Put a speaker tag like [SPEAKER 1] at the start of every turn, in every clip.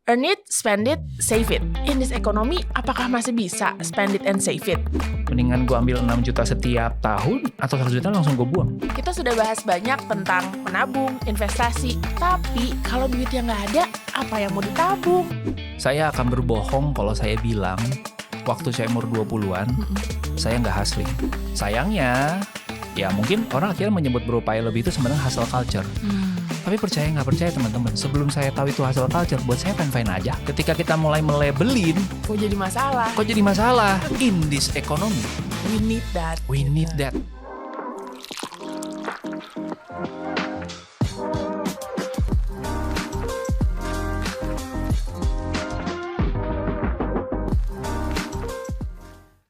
[SPEAKER 1] Earn it, spend it, save it. In this economy, apakah masih bisa spend it and save it?
[SPEAKER 2] Mendingan gue ambil 6 juta setiap tahun atau 1 juta langsung gue buang.
[SPEAKER 1] Kita sudah bahas banyak tentang menabung, investasi. Tapi kalau duitnya nggak ada, apa yang mau ditabung?
[SPEAKER 2] Saya akan berbohong kalau saya bilang waktu saya umur 20-an, saya nggak hustling. Sayangnya, ya mungkin orang akhirnya menyebut berupaya lebih itu sebenarnya hustle culture. Tapi percaya nggak percaya teman-teman, sebelum saya tahu itu hustle culture, buat saya fine-fine aja. Ketika kita mulai melabelin,
[SPEAKER 1] Kok jadi masalah?
[SPEAKER 2] In this economy,
[SPEAKER 1] We need that.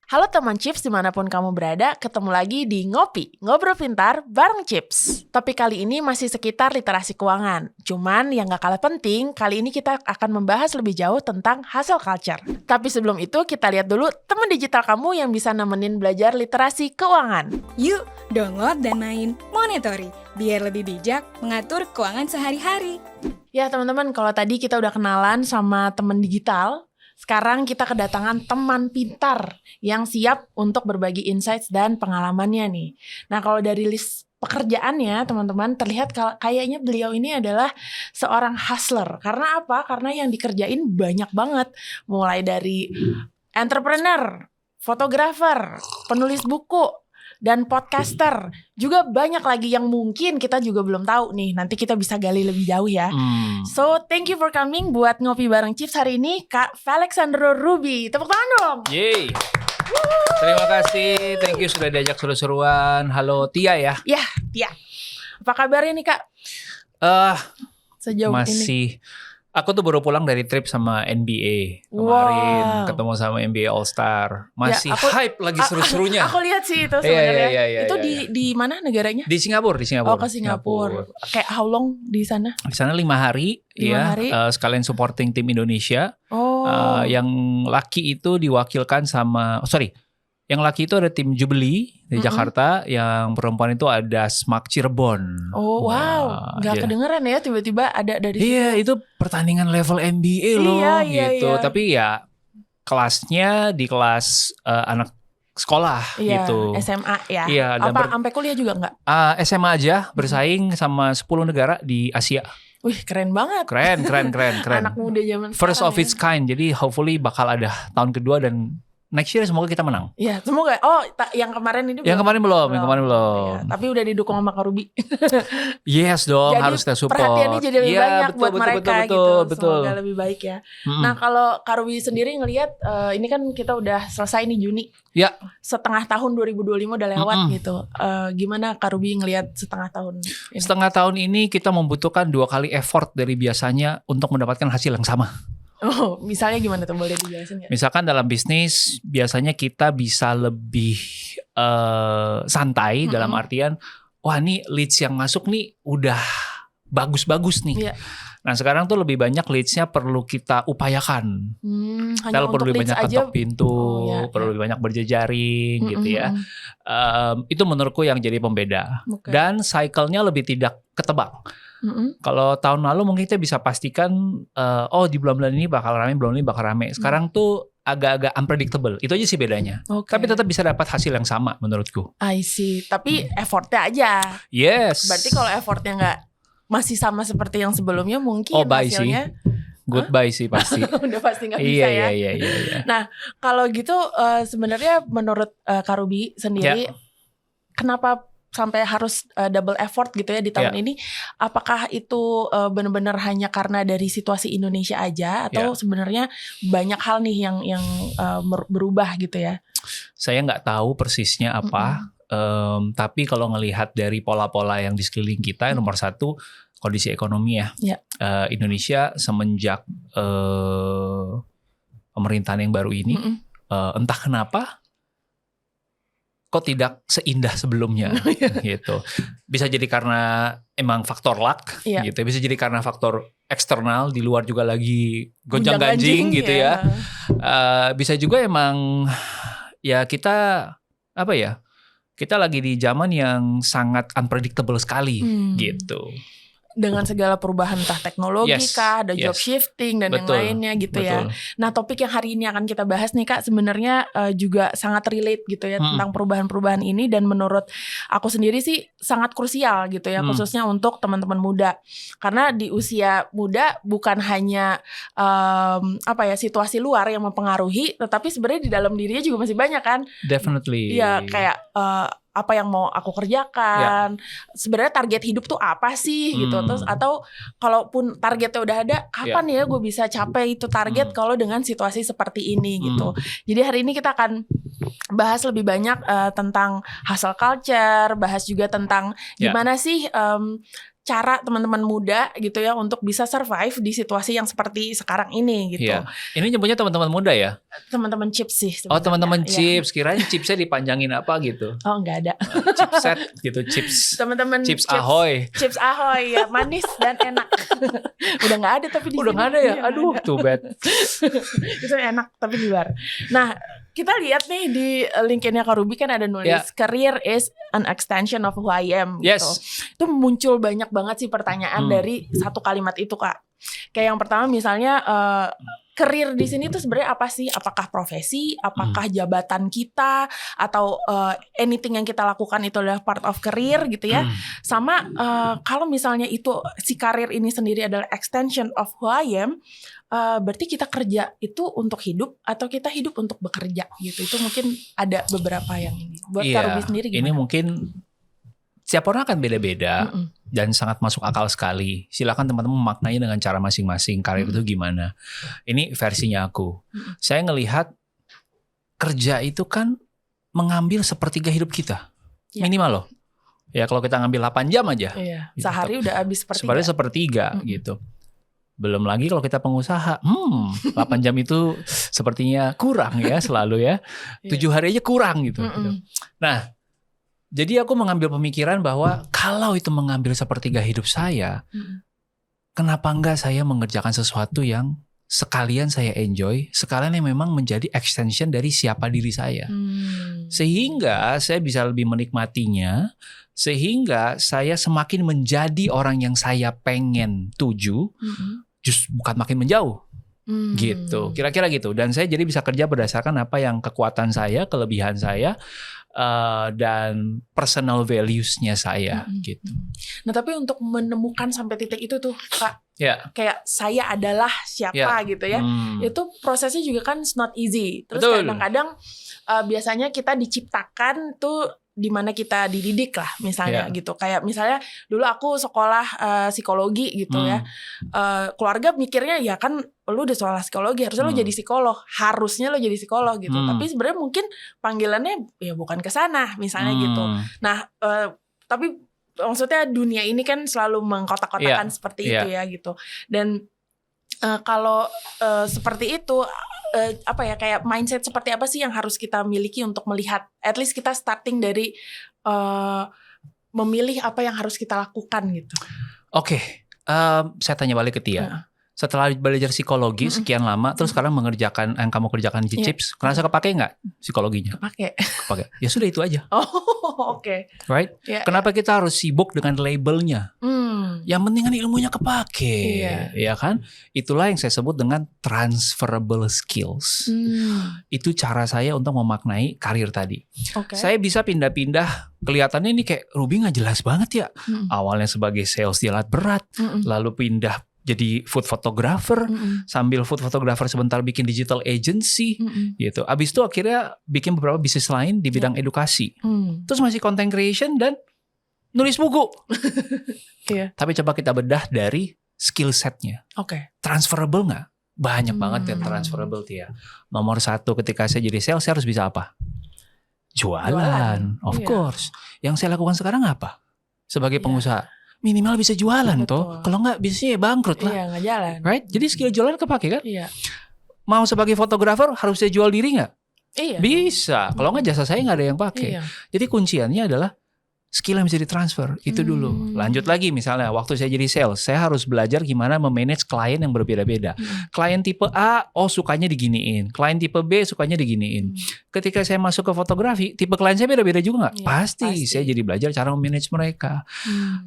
[SPEAKER 1] Halo teman Chips dimanapun kamu berada, ketemu lagi di Ngopi, Ngobrol Pintar bareng Chips. Topik kali ini masih sekitar literasi keuangan. Cuman yang gak kalah penting, kali ini kita akan membahas lebih jauh tentang hustle culture. Tapi sebelum itu kita lihat dulu teman digital kamu yang bisa nemenin belajar literasi keuangan.
[SPEAKER 3] Yuk, download dan main Monetory, biar lebih bijak mengatur keuangan sehari-hari.
[SPEAKER 1] Ya teman-teman, kalau tadi kita udah kenalan sama teman digital, sekarang kita kedatangan teman pintar yang siap untuk berbagi insights dan pengalamannya nih. Nah kalau dari list pekerjaannya teman-teman terlihat kayaknya beliau ini adalah seorang hustler. Karena apa? Karena yang dikerjain banyak banget. Mulai dari entrepreneur, fotografer, penulis buku, dan podcaster. Juga banyak lagi yang mungkin kita juga belum tahu nih. Nanti kita bisa gali lebih jauh ya. So, thank you for coming buat ngopi bareng Chips hari ini, Kak Felixandro Ruby. Tepuk tangan dong.
[SPEAKER 2] Yeay. Terima kasih, thank you sudah diajak seru-seruan. Halo Tia ya.
[SPEAKER 1] Ya, Tia. Apa kabarnya nih Kak? Sejauh ini.
[SPEAKER 2] Masih. Aku tuh baru pulang dari trip sama NBA kemarin, ketemu sama NBA All Star. Masih
[SPEAKER 1] Ya,
[SPEAKER 2] hype lagi seru-serunya.
[SPEAKER 1] Aku lihat sih itu sebenarnya.
[SPEAKER 2] Iya,
[SPEAKER 1] Itu
[SPEAKER 2] iya.
[SPEAKER 1] di mana negaranya?
[SPEAKER 2] Di Singapura.
[SPEAKER 1] Oh, ke Singapura. Kayak how long di sana?
[SPEAKER 2] Di sana 5 hari,
[SPEAKER 1] 5 hari.
[SPEAKER 2] sekalian supporting tim Indonesia.
[SPEAKER 1] Oh.
[SPEAKER 2] Yang laki itu diwakilkan sama, yang laki itu ada tim Jubilee di Jakarta, yang perempuan itu ada Smack Cirebon.
[SPEAKER 1] Oh wow, nggak kedengeran ya tiba-tiba ada dari situ.
[SPEAKER 2] Iya, itu pertandingan level NBA loh, gitu.
[SPEAKER 1] Iya.
[SPEAKER 2] Tapi ya kelasnya di kelas anak sekolah gitu.
[SPEAKER 1] SMA ya.
[SPEAKER 2] Iya,
[SPEAKER 1] apa sampai kuliah juga nggak?
[SPEAKER 2] SMA aja bersaing sama 10 negara di Asia.
[SPEAKER 1] Wih, keren banget.
[SPEAKER 2] Keren.
[SPEAKER 1] Anak muda zaman
[SPEAKER 2] First
[SPEAKER 1] sekarang
[SPEAKER 2] of its kind. Jadi hopefully bakal ada tahun kedua dan next year semoga kita menang.
[SPEAKER 1] Iya, semoga. Oh, yang kemarin ini
[SPEAKER 2] Yang kemarin belum.
[SPEAKER 1] Ya, tapi udah didukung sama Kak Ruby.
[SPEAKER 2] Yes dong,
[SPEAKER 1] jadi,
[SPEAKER 2] harus kita support.
[SPEAKER 1] Perhatiannya jadi lebih banyak buat mereka gitu.
[SPEAKER 2] Betul.
[SPEAKER 1] Semoga lebih baik ya. Nah, kalau Kak Ruby sendiri ngelihat ini kan kita udah selesai nih Juni.
[SPEAKER 2] Ya.
[SPEAKER 1] Setengah tahun 2025 udah lewat gitu. Gimana Kak Ruby ngelihat setengah tahun ini?
[SPEAKER 2] Setengah tahun ini kita membutuhkan 2 kali effort dari biasanya untuk mendapatkan hasil yang sama.
[SPEAKER 1] Oh, misalnya gimana tuh, boleh dijelasin nggak?
[SPEAKER 2] Misalkan dalam bisnis biasanya kita bisa lebih santai dalam artian, wah nih leads yang masuk nih udah bagus-bagus nih.
[SPEAKER 1] Iya.
[SPEAKER 2] Nah sekarang tuh lebih banyak leads-nya perlu kita upayakan. Kita perlu lebih banyak ketok pintu, perlu lebih banyak berjejaring gitu ya. Itu menurutku yang jadi pembeda.
[SPEAKER 1] Okay.
[SPEAKER 2] Dan cycle-nya lebih tidak ketebak. Kalau tahun lalu mungkin kita bisa pastikan di bulan-bulan ini bakal rame. Sekarang tuh agak-agak unpredictable. Itu aja sih bedanya.
[SPEAKER 1] Okay.
[SPEAKER 2] Tapi tetap bisa dapat hasil yang sama menurutku.
[SPEAKER 1] I see. Tapi effortnya aja.
[SPEAKER 2] Yes.
[SPEAKER 1] Berarti kalau effortnya nggak masih sama seperti yang sebelumnya mungkin hasilnya
[SPEAKER 2] goodbye sih pasti.
[SPEAKER 1] Udah pasti nggak bisa ya.
[SPEAKER 2] Iya.
[SPEAKER 1] Nah kalau gitu sebenarnya menurut Kak Ruby sendiri kenapa sampai harus double effort gitu ya di tahun ini? Apakah itu benar-benar hanya karena dari situasi Indonesia aja atau sebenarnya banyak hal nih yang berubah gitu ya?
[SPEAKER 2] Saya nggak tahu persisnya apa. Tapi kalau ngelihat dari pola-pola yang di sekeliling kita, nomor satu kondisi ekonomi ya. Indonesia semenjak pemerintahan yang baru ini, entah kenapa kok tidak seindah sebelumnya gitu. Bisa jadi karena emang faktor luck gitu. Bisa jadi karena faktor eksternal, di luar juga lagi gonjang-ganjing gitu ya. Bisa juga emang ya kita kita lagi di zaman yang sangat unpredictable sekali gitu.
[SPEAKER 1] dengan segala perubahan entah teknologi kah, ada job shifting dan yang lainnya gitu ya. Nah, topik yang hari ini akan kita bahas nih Kak sebenarnya juga sangat relate gitu ya tentang perubahan-perubahan ini, dan menurut aku sendiri sih sangat krusial gitu ya, khususnya untuk teman-teman muda. Karena di usia muda bukan hanya situasi luar yang mempengaruhi, tetapi sebenarnya di dalam dirinya juga masih banyak kan.
[SPEAKER 2] Definitely.
[SPEAKER 1] Iya, kayak apa yang mau aku kerjakan, sebenarnya target hidup tuh apa sih gitu. Terus atau kalaupun targetnya udah ada, kapan ya gue bisa capai itu target kalau dengan situasi seperti ini gitu. Jadi hari ini kita akan bahas lebih banyak tentang hustle culture, bahas juga tentang gimana sih cara teman-teman muda gitu ya untuk bisa survive di situasi yang seperti sekarang ini gitu.
[SPEAKER 2] Ini nyebutnya teman-teman muda ya?
[SPEAKER 1] Teman-teman chips sih sebenarnya.
[SPEAKER 2] Oh, teman-teman chips. Kirain chipsnya dipanjangin apa gitu.
[SPEAKER 1] Oh, enggak ada.
[SPEAKER 2] Chipset gitu, chips.
[SPEAKER 1] Teman-teman
[SPEAKER 2] chips Ahoy.
[SPEAKER 1] Chips Ahoy ya, manis dan enak. Udah enggak ada tapi di
[SPEAKER 2] Udah
[SPEAKER 1] sini.
[SPEAKER 2] enggak ada ya? Aduh, too bad.
[SPEAKER 1] Itu enak tapi di luar. Nah, kita lihat nih di LinkedIn-nya Kak Ruby kan ada nulis career is an extension of who I am gitu. Itu muncul banyak banget sih pertanyaan dari satu kalimat itu Kak. Kayak yang pertama misalnya career di sini tuh sebenarnya apa sih? Apakah profesi, apakah jabatan kita, atau anything yang kita lakukan itu adalah part of career gitu ya. Sama kalau misalnya itu si career ini sendiri adalah extension of who I am, berarti kita kerja itu untuk hidup atau kita hidup untuk bekerja gitu. Itu mungkin ada beberapa yang ini. Buat Kak Ruby sendiri gimana?
[SPEAKER 2] Ini mungkin setiap orang akan beda-beda dan sangat masuk akal sekali. Silakan teman-teman memaknai dengan cara masing-masing karir itu gimana. Ini versinya aku. Saya ngelihat kerja itu kan mengambil sepertiga hidup kita. Minimal loh. Ya kalau kita ngambil 8 jam aja.
[SPEAKER 1] Gitu. Sehari udah habis
[SPEAKER 2] sepertiga gitu. Belum lagi kalau kita pengusaha, 8 jam itu sepertinya kurang ya selalu ya. 7 hari aja kurang gitu. Nah, jadi aku mengambil pemikiran bahwa kalau itu mengambil sepertiga hidup saya, kenapa enggak saya mengerjakan sesuatu yang sekalian saya enjoy, sekalian yang memang menjadi extension dari siapa diri saya. Sehingga saya bisa lebih menikmatinya, sehingga saya semakin menjadi orang yang saya pengen tuju, justru bukan makin menjauh. Gitu, kira-kira gitu. Dan saya jadi bisa kerja berdasarkan apa yang kekuatan saya, kelebihan saya, dan personal values-nya saya gitu.
[SPEAKER 1] Nah, tapi untuk menemukan sampai titik itu tuh Kak, kayak saya adalah siapa gitu ya. Itu prosesnya juga kan not easy. Terus kadang-kadang biasanya kita diciptakan tuh di mana kita dididik lah misalnya gitu. Kayak misalnya dulu aku sekolah psikologi gitu ya. Keluarga mikirnya ya kan lu udah sekolah psikologi harusnya lu jadi psikolog. Harusnya lu jadi psikolog gitu. Tapi sebenarnya mungkin panggilannya ya bukan ke sana misalnya gitu. Nah, tapi maksudnya dunia ini kan selalu mengkotak-kotakan seperti itu ya gitu. Dan kalau seperti itu kayak mindset seperti apa sih yang harus kita miliki untuk melihat at least kita starting dari memilih apa yang harus kita lakukan gitu.
[SPEAKER 2] Oke, saya tanya balik ke Tia. Setelah belajar psikologi sekian lama, terus sekarang mengerjakan yang kamu kerjakan di Chips, ngerasa kepake nggak psikologinya?
[SPEAKER 1] Kepake.
[SPEAKER 2] Ya sudah itu aja.
[SPEAKER 1] Oh, oke.
[SPEAKER 2] Right? Kenapa kita harus sibuk dengan labelnya? Yang penting kan ilmunya kepake, ya kan? Itulah yang saya sebut dengan transferable skills. Itu cara saya untuk memaknai karir tadi. Saya bisa pindah-pindah. Kelihatannya ini kayak Ruby nggak jelas banget ya. Awalnya sebagai sales di alat berat, lalu pindah jadi food photographer, sambil food photographer sebentar bikin digital agency, gitu. Abis itu akhirnya bikin beberapa bisnis lain di bidang edukasi. Terus masih content creation dan nulis buku. Tapi coba kita bedah dari skill setnya. Transferable nggak? Banyak banget yang transferable ya. Nomor 1 ketika saya jadi sales, saya harus bisa apa? Jualan. Of course. Yang saya lakukan sekarang apa? Sebagai pengusaha. Minimal bisa jualan toh. Kalau nggak bisnisnya bangkrut lah.
[SPEAKER 1] Iya, nggak jalan.
[SPEAKER 2] Right? Jadi skill jualan kepake kan?
[SPEAKER 1] Iya.
[SPEAKER 2] Mau sebagai fotografer harus saya jual diri nggak?
[SPEAKER 1] Iya.
[SPEAKER 2] Bisa. Kalau nggak jasa saya nggak ada yang pakai. Jadi kunciannya adalah skill yang bisa ditransfer itu dulu. Lanjut lagi misalnya waktu saya jadi sales, saya harus belajar gimana memanage klien yang berbeda-beda. Klien tipe A, sukanya diginiin. Klien tipe B sukanya diginiin. Ketika saya masuk ke fotografi, tipe klien saya beda-beda juga nggak? Pasti. Saya jadi belajar cara memanage mereka.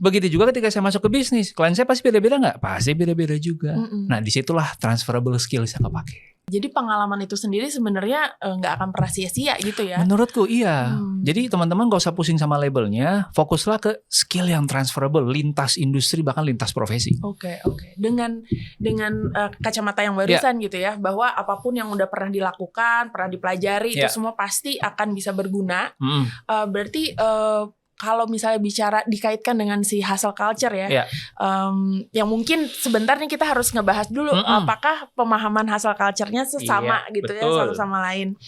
[SPEAKER 2] Begitu juga ketika saya masuk ke bisnis, klien saya pasti beda-beda nggak? Pasti beda-beda juga. Nah disitulah transferable skill saya kepake.
[SPEAKER 1] Jadi pengalaman itu sendiri sebenarnya nggak akan pernah sia-sia gitu ya?
[SPEAKER 2] Menurutku iya. Jadi teman-teman gak usah pusing sama labelnya, fokuslah ke skill yang transferable, lintas industri bahkan lintas profesi.
[SPEAKER 1] Oke. Dengan kacamata yang barusan gitu ya, bahwa apapun yang udah pernah dilakukan, pernah dipelajari itu semua pasti akan bisa berguna. Berarti kalau misalnya bicara dikaitkan dengan si hustle culture ya, yang mungkin sebentar nih kita harus ngebahas dulu apakah pemahaman hustle culture-nya sesama gitu ya, satu sama lain.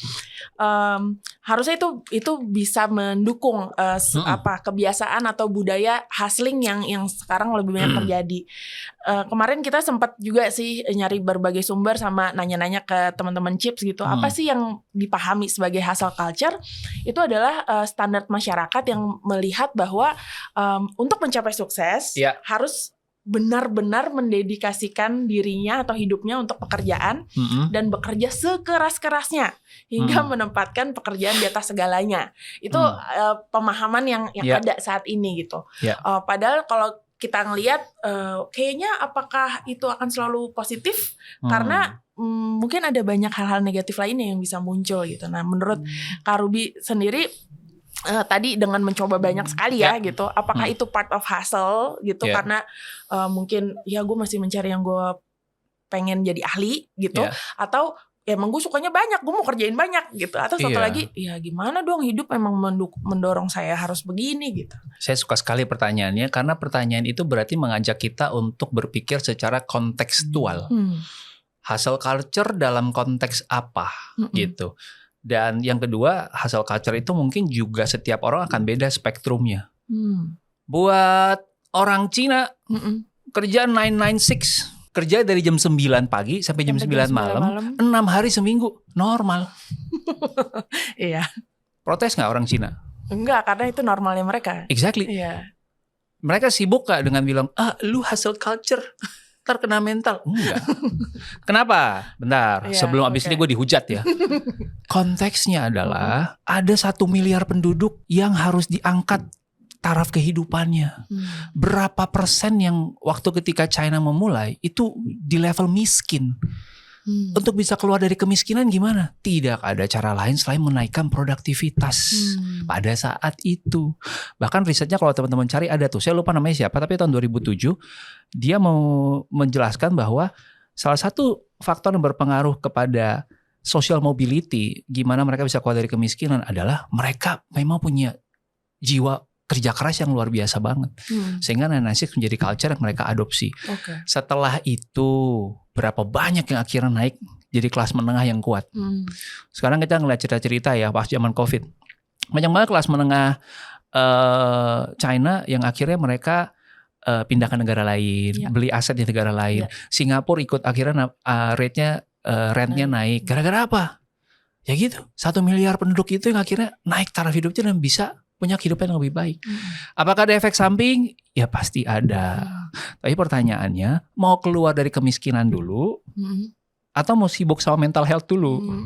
[SPEAKER 1] Harusnya itu bisa mendukung kebiasaan atau budaya hustling yang sekarang lebih banyak terjadi. Kemarin kita sempat juga sih nyari berbagai sumber sama nanya-nanya ke teman-teman Chips gitu. Apa sih yang dipahami sebagai hustle culture? Itu adalah standar masyarakat yang melihat bahwa untuk mencapai sukses harus benar-benar mendedikasikan dirinya atau hidupnya untuk pekerjaan dan bekerja sekeras-kerasnya hingga menempatkan pekerjaan di atas segalanya. Itu pemahaman yang ada saat ini gitu. Padahal kalau kita ngelihat kayaknya apakah itu akan selalu positif karena mungkin ada banyak hal-hal negatif lainnya yang bisa muncul gitu. Nah, menurut Kak Ruby sendiri tadi dengan mencoba banyak sekali ya gitu, apakah itu part of hustle gitu karena mungkin ya gue masih mencari yang gue pengen jadi ahli gitu, atau emang gue sukanya banyak, gue mau kerjain banyak gitu, atau satu lagi ya gimana dong hidup memang mendorong saya harus begini gitu.
[SPEAKER 2] Saya suka sekali pertanyaannya karena pertanyaan itu berarti mengajak kita untuk berpikir secara kontekstual. Hustle culture dalam konteks apa gitu. Dan yang kedua, hustle culture itu mungkin juga setiap orang akan beda spektrumnya. Buat orang Cina, kerja 996, kerja dari jam 9 pagi sampai jam 9 malam, 6 hari seminggu, normal.
[SPEAKER 1] Iya.
[SPEAKER 2] Protes gak orang Cina?
[SPEAKER 1] Enggak, karena itu normalnya mereka.
[SPEAKER 2] Exactly.
[SPEAKER 1] Iya.
[SPEAKER 2] Mereka sibuk gak dengan bilang, lu hustle culture, terkena mental? Enggak. Kenapa? Bentar, sebelum abis ini gue dihujat ya. Konteksnya adalah ada 1 miliar penduduk yang harus diangkat taraf kehidupannya. Berapa persen yang waktu ketika China memulai itu di level miskin. Untuk bisa keluar dari kemiskinan gimana? Tidak ada cara lain selain menaikkan produktivitas pada saat itu. Bahkan risetnya kalau teman-teman cari ada tuh, saya lupa namanya siapa, tapi tahun 2007 dia mau menjelaskan bahwa salah satu faktor yang berpengaruh kepada social mobility, gimana mereka bisa keluar dari kemiskinan adalah mereka memang punya jiwa kerja keras yang luar biasa banget. Sehingga 996 menjadi culture yang mereka adopsi. Setelah itu berapa banyak yang akhirnya naik jadi kelas menengah yang kuat. Sekarang kita ngeliat cerita-cerita ya pas zaman COVID. Banyak banget kelas menengah China yang akhirnya mereka pindah ke negara lain, beli aset di negara lain. Singapura ikut akhirnya rentnya naik. Gara-gara apa? Ya gitu, 1 miliar penduduk itu yang akhirnya naik taraf hidupnya dan bisa punya kehidupan yang lebih baik. Apakah ada efek samping? Ya pasti ada. Tapi pertanyaannya, mau keluar dari kemiskinan dulu atau mau sibuk sama mental health dulu?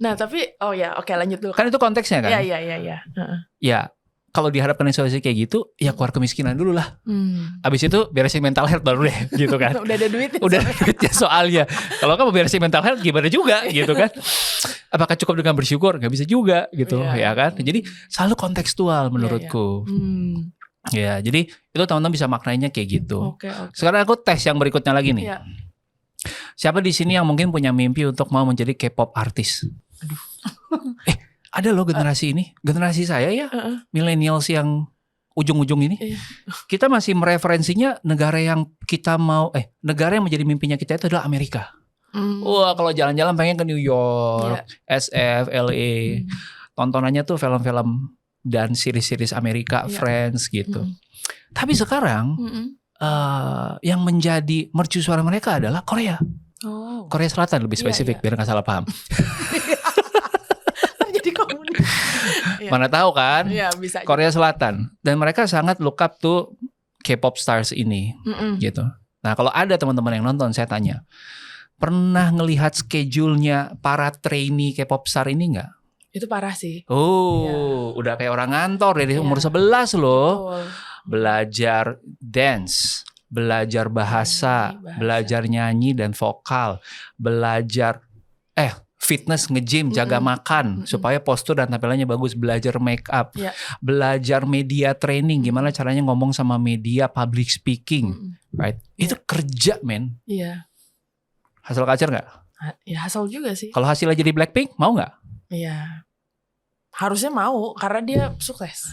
[SPEAKER 1] Nah tapi, lanjut dulu.
[SPEAKER 2] Kan itu konteksnya kan?
[SPEAKER 1] Iya.
[SPEAKER 2] Ya, kalau dihadapkan situasi kayak gitu, ya keluar kemiskinan dulu lah. Abis itu beresin mental health baru deh, gitu kan?
[SPEAKER 1] Udah ada duitnya.
[SPEAKER 2] Udah ada duitnya soalnya. Kalau kamu beresin mental health gimana juga, gitu kan? Apakah cukup dengan bersyukur? Gak bisa juga, gitu, ya kan? Jadi selalu kontekstual menurutku. Ya, jadi itu teman-teman bisa maknainya kayak gitu. Sekarang aku tes yang berikutnya lagi nih. Siapa di sini yang mungkin punya mimpi untuk mau menjadi K-pop artis? Aduh. Ada loh generasi ini, generasi saya ya, millennials yang ujung-ujung ini. Kita masih mereferensinya negara yang kita mau, negara yang menjadi mimpinya kita itu adalah Amerika. Wah, kalau jalan-jalan pengen ke New York, SF, LA. Tontonannya tuh film-film dan series-series Amerika, Friends gitu. Tapi sekarang yang menjadi mercusuar mereka adalah Korea. Korea Selatan lebih spesifik biar gak salah paham. Mana tahu kan?
[SPEAKER 1] Iya, bisa.
[SPEAKER 2] Korea Selatan. Dan mereka sangat look up to K-pop stars ini, gitu. Nah, kalau ada teman-teman yang nonton, saya tanya, pernah ngelihat schedule-nya para trainee K-pop star ini nggak?
[SPEAKER 1] Itu parah sih.
[SPEAKER 2] Udah kayak orang ngantor dari umur 11 loh.
[SPEAKER 1] Betul.
[SPEAKER 2] Belajar dance, belajar bahasa, belajar nyanyi dan vokal, belajar fitness, nge-gym, jaga makan supaya postur dan tampilannya bagus, belajar make up, belajar media training, gimana caranya ngomong sama media, public speaking, right? Itu kerja, men.
[SPEAKER 1] Iya.
[SPEAKER 2] Hustle culture nggak?
[SPEAKER 1] Ya hustle juga sih.
[SPEAKER 2] Kalau hasilnya jadi Blackpink, mau nggak?
[SPEAKER 1] Iya. Harusnya mau karena dia sukses.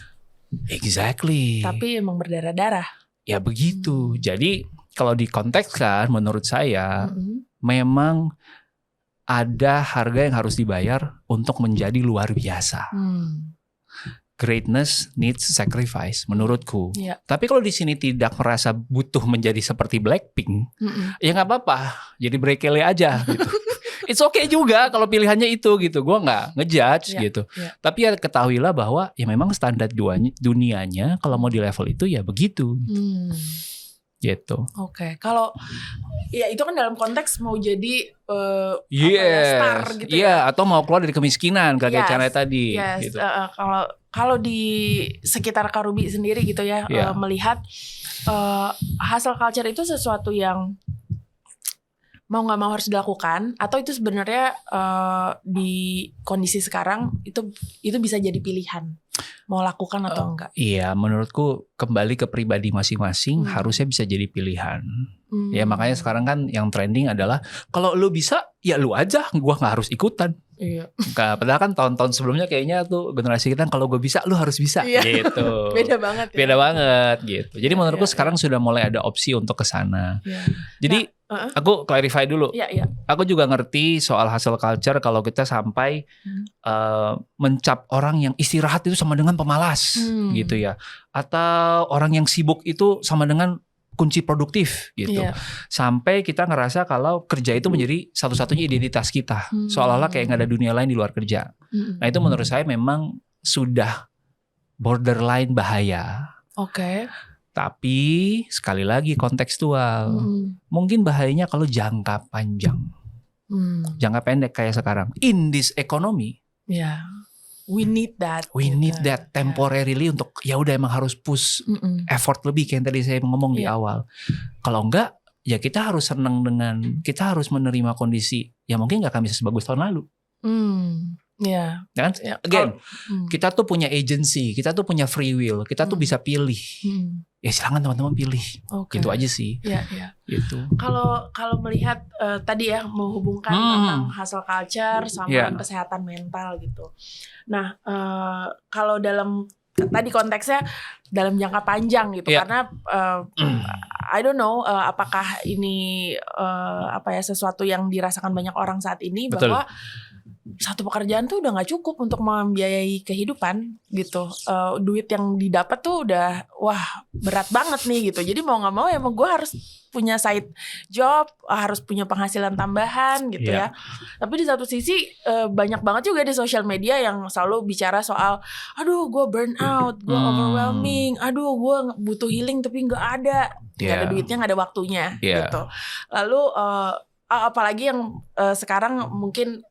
[SPEAKER 2] Exactly.
[SPEAKER 1] Tapi emang berdarah-darah.
[SPEAKER 2] Ya begitu. Jadi kalau dikontekskan, menurut saya memang ada harga yang harus dibayar untuk menjadi luar biasa. Greatness needs sacrifice, menurutku. Tapi kalau di sini tidak merasa butuh menjadi seperti Blackpink, ya nggak apa-apa. Jadi Brekele aja gitu. It's okay juga kalau pilihannya itu gitu. Gue nggak ngejudge gitu. Tapi ya ketahuilah bahwa ya memang standar dunianya kalau mau di level itu ya begitu. Gitu.
[SPEAKER 1] Oke. Kalau ya itu kan dalam konteks mau jadi star gitu
[SPEAKER 2] ya. Atau mau keluar dari kemiskinan kayak cara tadi.
[SPEAKER 1] Gitu.
[SPEAKER 2] Gitu.
[SPEAKER 1] Kalau di sekitar Karubi sendiri gitu ya, melihat hustle culture itu sesuatu yang mau nggak mau harus dilakukan, atau itu sebenarnya di kondisi sekarang itu bisa jadi pilihan mau lakukan atau enggak?
[SPEAKER 2] Iya, menurutku kembali ke pribadi masing-masing harusnya bisa jadi pilihan. Ya makanya sekarang kan yang trending adalah kalau lu bisa ya lu aja, gua nggak harus ikutan.
[SPEAKER 1] Iya.
[SPEAKER 2] Padahal kan tahun-tahun sebelumnya kayaknya tuh generasi kita kalau gue bisa lu harus bisa gitu.
[SPEAKER 1] Beda banget.
[SPEAKER 2] Beda banget gitu. Jadi menurutku sekarang sudah mulai ada opsi untuk ke sana. Jadi aku clarify dulu. Aku juga ngerti soal hustle culture kalau kita sampai mencap orang yang istirahat itu sama dengan pemalas gitu ya. Atau orang yang sibuk itu sama dengan kunci produktif gitu. Sampai kita ngerasa kalau kerja itu menjadi satu-satunya identitas kita. Seolah-olah kayak gak ada dunia lain di luar kerja. Nah itu menurut saya memang sudah borderline bahaya.
[SPEAKER 1] Oke.
[SPEAKER 2] Tapi sekali lagi kontekstual. Mungkin bahayanya kalau jangka panjang. Jangka pendek kayak sekarang. In this economy.
[SPEAKER 1] We need that.
[SPEAKER 2] We need that temporarily untuk ya udah emang harus push effort lebih kayak yang tadi saya ngomong di awal. Kalau enggak ya kita harus senang dengan, kita harus menerima kondisi yang mungkin gak akan bisa sebagus tahun lalu. Again, kita tuh punya agency, kita tuh punya free will, kita tuh bisa pilih. Ya silakan teman-teman pilih. Gitu aja sih. Gitu.
[SPEAKER 1] Kalau melihat tadi ya menghubungkan tentang hustle culture sama kesehatan mental gitu. Nah, kalau dalam tadi konteksnya dalam jangka panjang gitu, karena I don't know apakah ini sesuatu yang dirasakan banyak orang saat ini. Betul. Bahwa satu pekerjaan tuh udah nggak cukup untuk membiayai kehidupan gitu. Duit yang didapat tuh udah berat banget nih gitu. Jadi mau nggak mau emang gue harus punya side job, harus punya penghasilan tambahan gitu ya. Tapi di satu sisi banyak banget juga di sosial media yang selalu bicara soal, aduh gue burn out, gue overwhelming, aduh gue butuh healing tapi nggak ada duitnya, nggak ada waktunya gitu. Lalu apalagi yang sekarang mungkin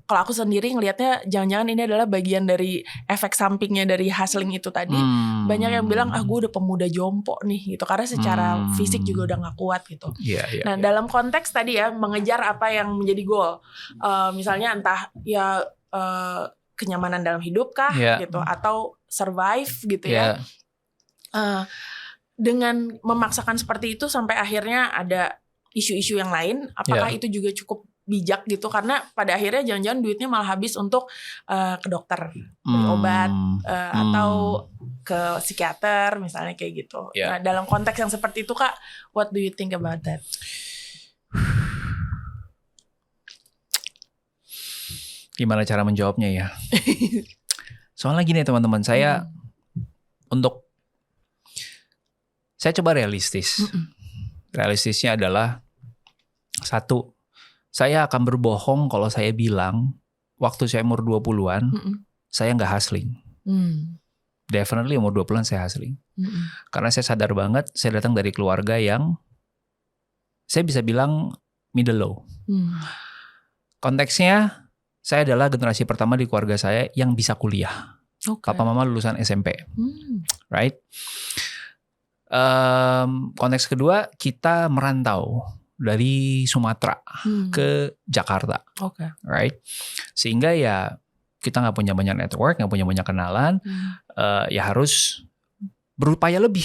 [SPEAKER 1] kalau aku sendiri ngelihatnya jangan-jangan ini adalah bagian dari efek sampingnya dari hustling itu tadi. Banyak yang bilang gue udah pemuda jompo nih gitu, karena secara fisik juga udah gak kuat gitu. Dalam konteks tadi ya mengejar apa yang menjadi goal, misalnya entah ya kenyamanan dalam hidup kah gitu, atau survive gitu ya. Dengan memaksakan seperti itu sampai akhirnya ada isu-isu yang lain, apakah itu juga cukup bijak gitu? Karena pada akhirnya jangan-jangan duitnya malah habis untuk ke dokter, beli obat, atau ke psikiater misalnya kayak gitu. Nah, dalam konteks yang seperti itu Kak, what do you think about that?
[SPEAKER 2] Gimana cara menjawabnya ya? Soalnya gini teman-teman, saya saya coba realistis. Realistisnya adalah satu, saya akan berbohong kalau saya bilang waktu saya umur 20-an saya nggak hustling. Definitely umur 20-an saya hustling. Karena saya sadar banget saya datang dari keluarga yang saya bisa bilang middle low. Konteksnya saya adalah generasi pertama di keluarga saya yang bisa kuliah. Papa mama lulusan SMP. Right? Konteks kedua, kita merantau dari Sumatera ke Jakarta. Right? Sehingga ya kita nggak punya banyak network, nggak punya banyak kenalan, ya harus berupaya lebih.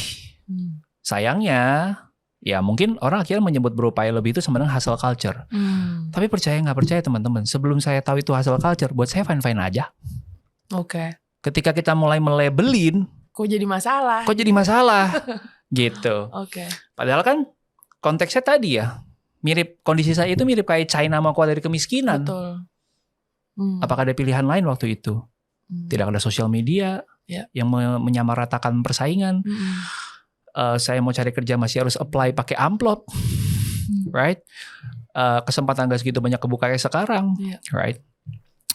[SPEAKER 2] Sayangnya, ya mungkin orang akhirnya menyebut berupaya lebih itu sebenarnya hustle culture. Tapi percaya nggak percaya teman-teman, sebelum saya tahu itu hustle culture, buat saya fine-fine aja. Ketika kita mulai melabelin,
[SPEAKER 1] kok jadi masalah
[SPEAKER 2] gitu. Padahal kan konteksnya tadi ya, mirip, kondisi saya itu mirip kayak China mau keluar dari kemiskinan.
[SPEAKER 1] Betul.
[SPEAKER 2] Apakah ada pilihan lain waktu itu? Tidak ada sosial media yang menyamaratakan persaingan. Saya mau cari kerja masih harus apply pakai amplop, right? Kesempatan gak segitu banyak kebuka kayak sekarang, right?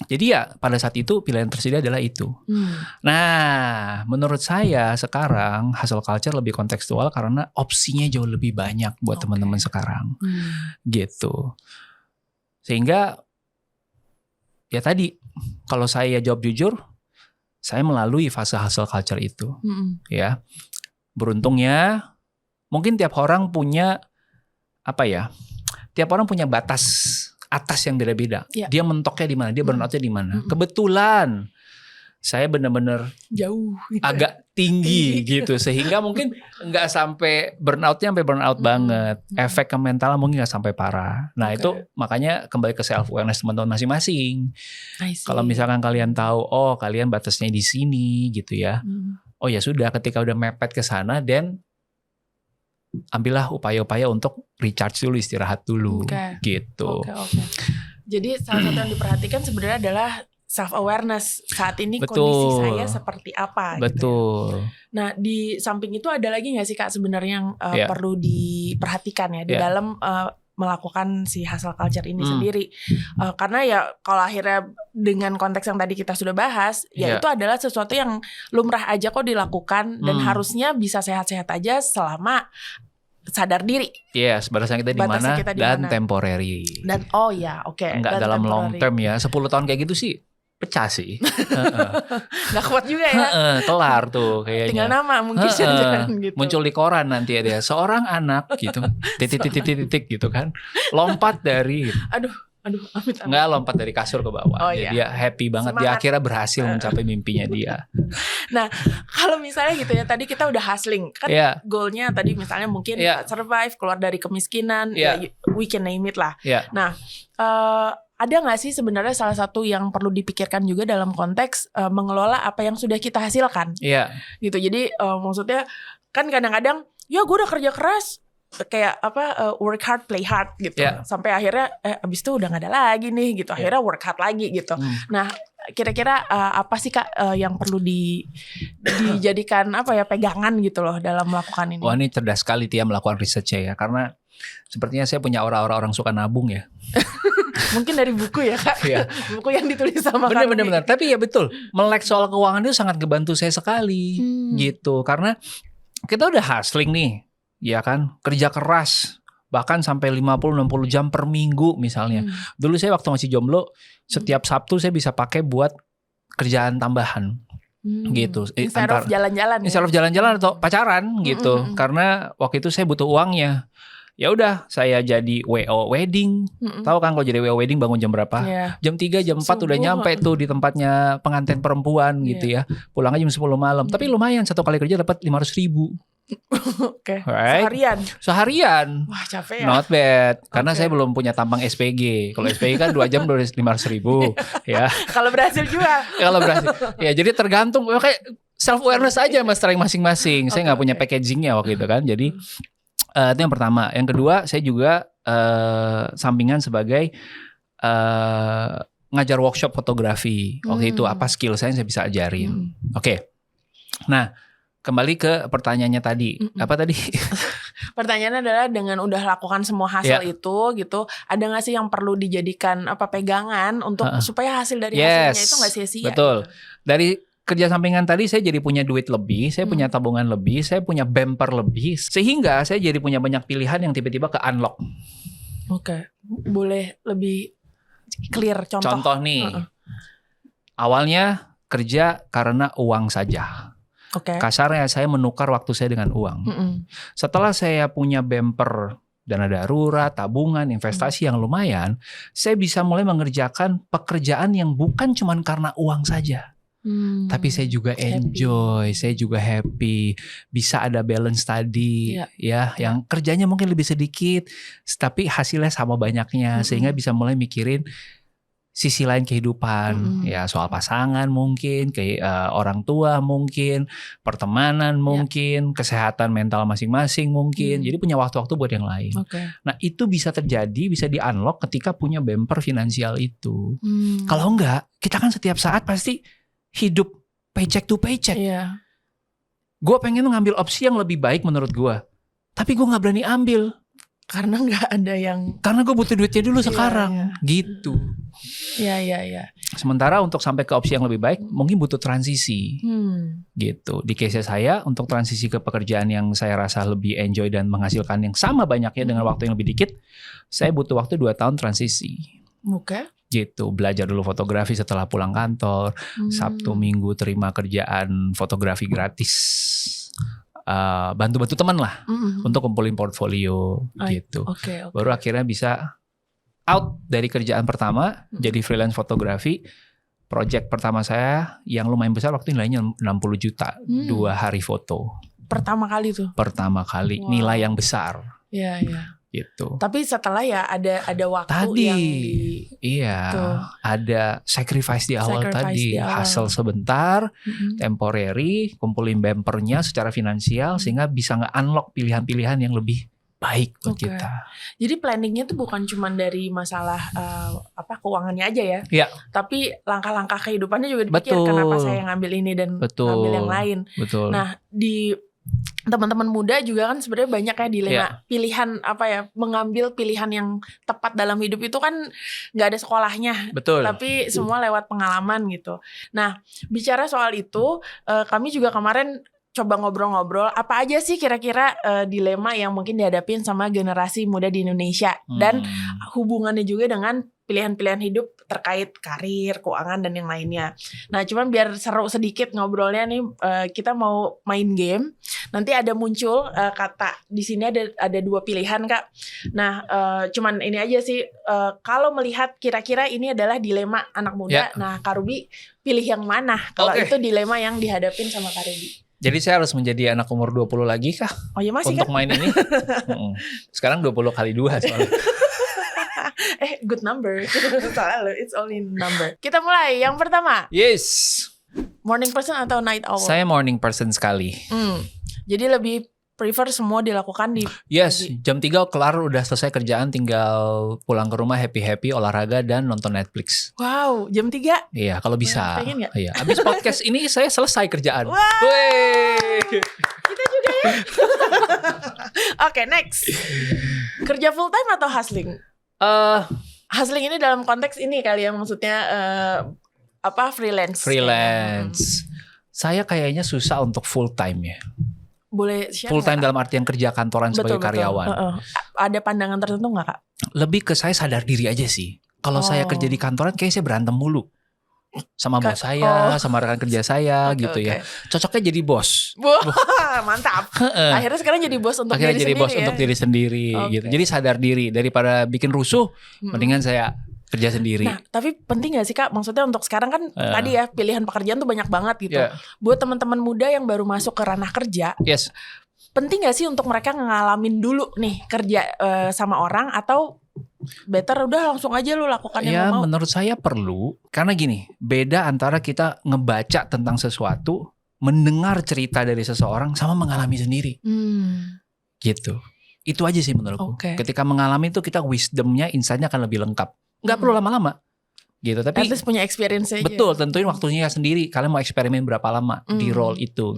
[SPEAKER 2] Jadi ya pada saat itu pilihan tersedia adalah itu. Nah, menurut saya sekarang hustle culture lebih kontekstual karena opsinya jauh lebih banyak buat teman-teman sekarang, gitu. Sehingga ya tadi, kalau saya jawab jujur, saya melalui fase hustle culture itu, ya. Beruntungnya, mungkin tiap orang punya tiap orang punya batas atas yang beda-beda. Dia mentoknya di mana, dia burnoutnya di mana. Kebetulan saya benar-benar
[SPEAKER 1] jauh,
[SPEAKER 2] agak tinggi gitu, sehingga mungkin nggak sampai burnoutnya sampai burnout banget. Efek ke mental mungkin nggak sampai parah. Nah itu makanya kembali ke self awareness teman-teman masing-masing. Kalau misalkan kalian tahu, oh kalian batasnya di sini gitu ya. Oh ya sudah, ketika udah mepet ke sana, dan ambillah upaya-upaya untuk recharge dulu, istirahat dulu, gitu.
[SPEAKER 1] Jadi salah satu yang diperhatikan sebenarnya adalah self awareness saat ini.
[SPEAKER 2] Betul.
[SPEAKER 1] Kondisi saya seperti apa.
[SPEAKER 2] Betul.
[SPEAKER 1] Gitu ya. Nah di samping itu ada lagi nggak sih Kak sebenarnya yang perlu diperhatikan ya di dalam melakukan si hustle culture ini sendiri, karena ya kalau akhirnya dengan konteks yang tadi kita sudah bahas, ya itu adalah sesuatu yang lumrah aja kok dilakukan dan harusnya bisa sehat-sehat aja selama sadar diri.
[SPEAKER 2] Batasan kita di mana dan temporary.
[SPEAKER 1] Dan
[SPEAKER 2] nggak dalam long term ya. 10 tahun kayak gitu sih pecah sih.
[SPEAKER 1] Nggak kuat juga ya.
[SPEAKER 2] Kelar tuh kayaknya.
[SPEAKER 1] Tinggal nama mungkin gitu.
[SPEAKER 2] Muncul di koran nanti ada seorang anak gitu, titik gitu kan, lompat dari.
[SPEAKER 1] Aduh, amit.
[SPEAKER 2] Nggak, lompat dari kasur ke bawah. Dia happy banget. Semangat. Dia akhirnya berhasil mencapai mimpinya dia.
[SPEAKER 1] Nah, kalau misalnya gitu ya, tadi kita udah hustling kan, goalnya tadi misalnya mungkin survive, keluar dari kemiskinan, we can name it lah. Nah, ada nggak sih sebenarnya salah satu yang perlu dipikirkan juga dalam konteks mengelola apa yang sudah kita hasilkan, gitu. Jadi maksudnya kan kadang-kadang ya gue udah kerja keras, kayak work hard play hard gitu, sampai akhirnya abis itu udah nggak ada lagi nih gitu, akhirnya work hard lagi gitu. Nah kira-kira apa sih Kak yang perlu dijadikan pegangan gitu loh dalam melakukan ini?
[SPEAKER 2] Wah, ini cerdas sekali Tia melakukan research-nya ya, karena sepertinya saya punya orang suka nabung ya.
[SPEAKER 1] Mungkin dari buku ya Kak, buku yang ditulis sama
[SPEAKER 2] benar. Tapi ya betul, melek soal keuangan itu sangat ngebantu saya sekali, gitu. Karena kita udah hustling nih, ya kan, kerja keras, bahkan sampai 50-60 jam per minggu misalnya. Dulu saya waktu masih jomblo, setiap Sabtu saya bisa pakai buat kerjaan tambahan, gitu.
[SPEAKER 1] Instead of
[SPEAKER 2] jalan-jalan atau pacaran gitu. Karena waktu itu saya butuh uangnya. Ya udah, saya jadi WO wedding. Tahu kan kalau jadi WO wedding bangun jam berapa? Jam 3, jam 4 udah nyampe tuh di tempatnya pengantin perempuan gitu ya. Pulangnya jam 10 malam. Tapi lumayan, satu kali kerja dapat 500.000. Seharian.
[SPEAKER 1] Wah, capek ya.
[SPEAKER 2] Not bad. Karena saya belum punya tampang SPG. Kalau SPG kan 2 jam udah 500.000 ya.
[SPEAKER 1] Kalau berhasil juga.
[SPEAKER 2] Ya jadi tergantung. Kayak self awareness aja mas, masing-masing. Saya nggak punya packagingnya waktu itu kan. Jadi itu yang pertama. Yang kedua, saya juga sampingan sebagai ngajar workshop fotografi. Waktu itu apa skill saya bisa ajarin. Oke. Nah, kembali ke pertanyaannya tadi. Apa tadi?
[SPEAKER 1] Pertanyaannya adalah dengan udah lakukan semua hasil itu gitu, ada nggak sih yang perlu dijadikan pegangan untuk supaya hasil dari hasilnya itu nggak sia-sia?
[SPEAKER 2] Betul.
[SPEAKER 1] Gitu.
[SPEAKER 2] Dari kerja sampingan tadi saya jadi punya duit lebih, saya punya tabungan lebih, saya punya bumper lebih, sehingga saya jadi punya banyak pilihan yang tiba-tiba ke unlock.
[SPEAKER 1] Oke, boleh lebih clear contoh?
[SPEAKER 2] Contoh nih, awalnya kerja karena uang saja. Kasarnya saya menukar waktu saya dengan uang. Setelah saya punya bumper, dana darurat, tabungan, investasi yang lumayan, saya bisa mulai mengerjakan pekerjaan yang bukan cuma karena uang saja. Tapi saya juga enjoy, saya juga happy, bisa ada balance tadi, ya, yang kerjanya mungkin lebih sedikit, tapi hasilnya sama banyaknya, sehingga bisa mulai mikirin sisi lain kehidupan, ya soal pasangan mungkin, kayak orang tua mungkin, pertemanan mungkin, kesehatan mental masing-masing mungkin. Jadi punya waktu-waktu buat yang lain. Nah itu bisa terjadi, bisa di-unlock ketika punya bumper finansial itu. Kalau enggak, kita kan setiap saat pasti hidup paycheck to paycheck. Gue pengen ngambil opsi yang lebih baik menurut gue, tapi gue gak berani ambil.
[SPEAKER 1] Karena nggak ada yang...
[SPEAKER 2] Karena gue butuh duitnya dulu sekarang, gitu.
[SPEAKER 1] Iya.
[SPEAKER 2] Sementara untuk sampai ke opsi yang lebih baik, mungkin butuh transisi, gitu. Di case saya, untuk transisi ke pekerjaan yang saya rasa lebih enjoy dan menghasilkan yang sama banyaknya dengan waktu yang lebih dikit, saya butuh waktu 2 tahun transisi. Gitu, belajar dulu fotografi setelah pulang kantor, Sabtu Minggu terima kerjaan fotografi gratis. Bantu-bantu teman lah untuk kumpulin portfolio gitu. Baru akhirnya bisa out dari kerjaan pertama jadi freelance fotografi. Project pertama saya yang lumayan besar waktu nilainya 60 juta 2 hari foto. Pertama kali tuh? Pertama kali, nilai yang besar.
[SPEAKER 1] Iya.
[SPEAKER 2] Gitu.
[SPEAKER 1] Tapi setelah ya ada waktu
[SPEAKER 2] tadi,
[SPEAKER 1] yang
[SPEAKER 2] ada sacrifice di awal tadi, hustle sebentar, temporary, kumpulin bumpernya secara finansial sehingga bisa nge-unlock pilihan-pilihan yang lebih baik buat kita.
[SPEAKER 1] Jadi planningnya tuh bukan cuma dari masalah keuangannya aja ya, tapi langkah-langkah kehidupannya juga dipikir. Kenapa saya ngambil ini dan ngambil yang lain. Nah di teman-teman muda juga kan sebenarnya banyak ya dilema pilihan mengambil pilihan yang tepat dalam hidup itu kan nggak ada sekolahnya, tapi semua lewat pengalaman gitu. Nah bicara soal itu, kami juga kemarin coba ngobrol-ngobrol apa aja sih kira-kira dilema yang mungkin dihadapin sama generasi muda di Indonesia dan hubungannya juga dengan pilihan-pilihan hidup terkait karir, keuangan dan yang lainnya. Nah, cuman biar seru sedikit ngobrolnya nih, kita mau main game. Nanti ada muncul kata di sini ada 2 pilihan, Kak. Nah, cuman ini aja sih, kalau melihat kira-kira ini adalah dilema anak muda. Nah, Kak Ruby pilih yang mana? Kalau itu dilema yang dihadapin sama Kak Ruby.
[SPEAKER 2] Jadi saya harus menjadi anak umur 20 lagi kah?
[SPEAKER 1] Oh ya masih
[SPEAKER 2] untuk
[SPEAKER 1] kan?
[SPEAKER 2] Main ini? Sekarang 20 kali 2 soalnya.
[SPEAKER 1] Good number. It's only number. Kita mulai. Yang pertama.
[SPEAKER 2] Yes.
[SPEAKER 1] Morning person atau night owl?
[SPEAKER 2] Saya morning person sekali.
[SPEAKER 1] Jadi lebih prefer semua dilakukan di
[SPEAKER 2] jam 3 kelar udah selesai kerjaan, tinggal pulang ke rumah happy-happy, olahraga dan nonton Netflix.
[SPEAKER 1] Wow, jam 3?
[SPEAKER 2] Iya, kalau bisa.
[SPEAKER 1] Pengen gak?
[SPEAKER 2] Iya, abis podcast ini saya selesai kerjaan.
[SPEAKER 1] Wow. Kita juga ya. Oke, next. Kerja full time atau hustling? Hustling ini dalam konteks ini kali ya, maksudnya freelance. Saya kayaknya susah untuk full time ya. Boleh share
[SPEAKER 2] full time
[SPEAKER 1] gak?
[SPEAKER 2] Dalam artian kerja kantoran sebagai karyawan.
[SPEAKER 1] Ada pandangan tertentu gak, Kak?
[SPEAKER 2] Lebih ke saya sadar diri aja sih. Kalau saya kerja di kantoran kayak saya berantem mulu sama bos saya, sama rekan kerja saya ya. Cocoknya jadi bos.
[SPEAKER 1] Mantap. Akhirnya sekarang jadi bos untuk diri sendiri.
[SPEAKER 2] Untuk diri sendiri gitu. Jadi sadar diri, daripada bikin rusuh, mendingan saya kerja sendiri.
[SPEAKER 1] Nah, tapi penting gak sih, Kak? Maksudnya untuk sekarang kan tadi ya pilihan pekerjaan tuh banyak banget gitu. Buat teman-teman muda yang baru masuk ke ranah kerja, penting gak sih untuk mereka ngalamin dulu nih kerja sama orang, atau better udah langsung aja lu lakukan yang mau?
[SPEAKER 2] Menurut saya perlu. Karena gini, beda antara kita ngebaca tentang sesuatu, mendengar cerita dari seseorang, sama mengalami sendiri. Gitu. Itu aja sih menurutku. Ketika mengalami itu kita wisdomnya, insight-nya akan lebih lengkap. Gak perlu lama-lama gitu, tapi
[SPEAKER 1] at least punya experience aja.
[SPEAKER 2] Betul, tentuin waktunya sendiri. Kalian mau eksperimen berapa lama di role itu.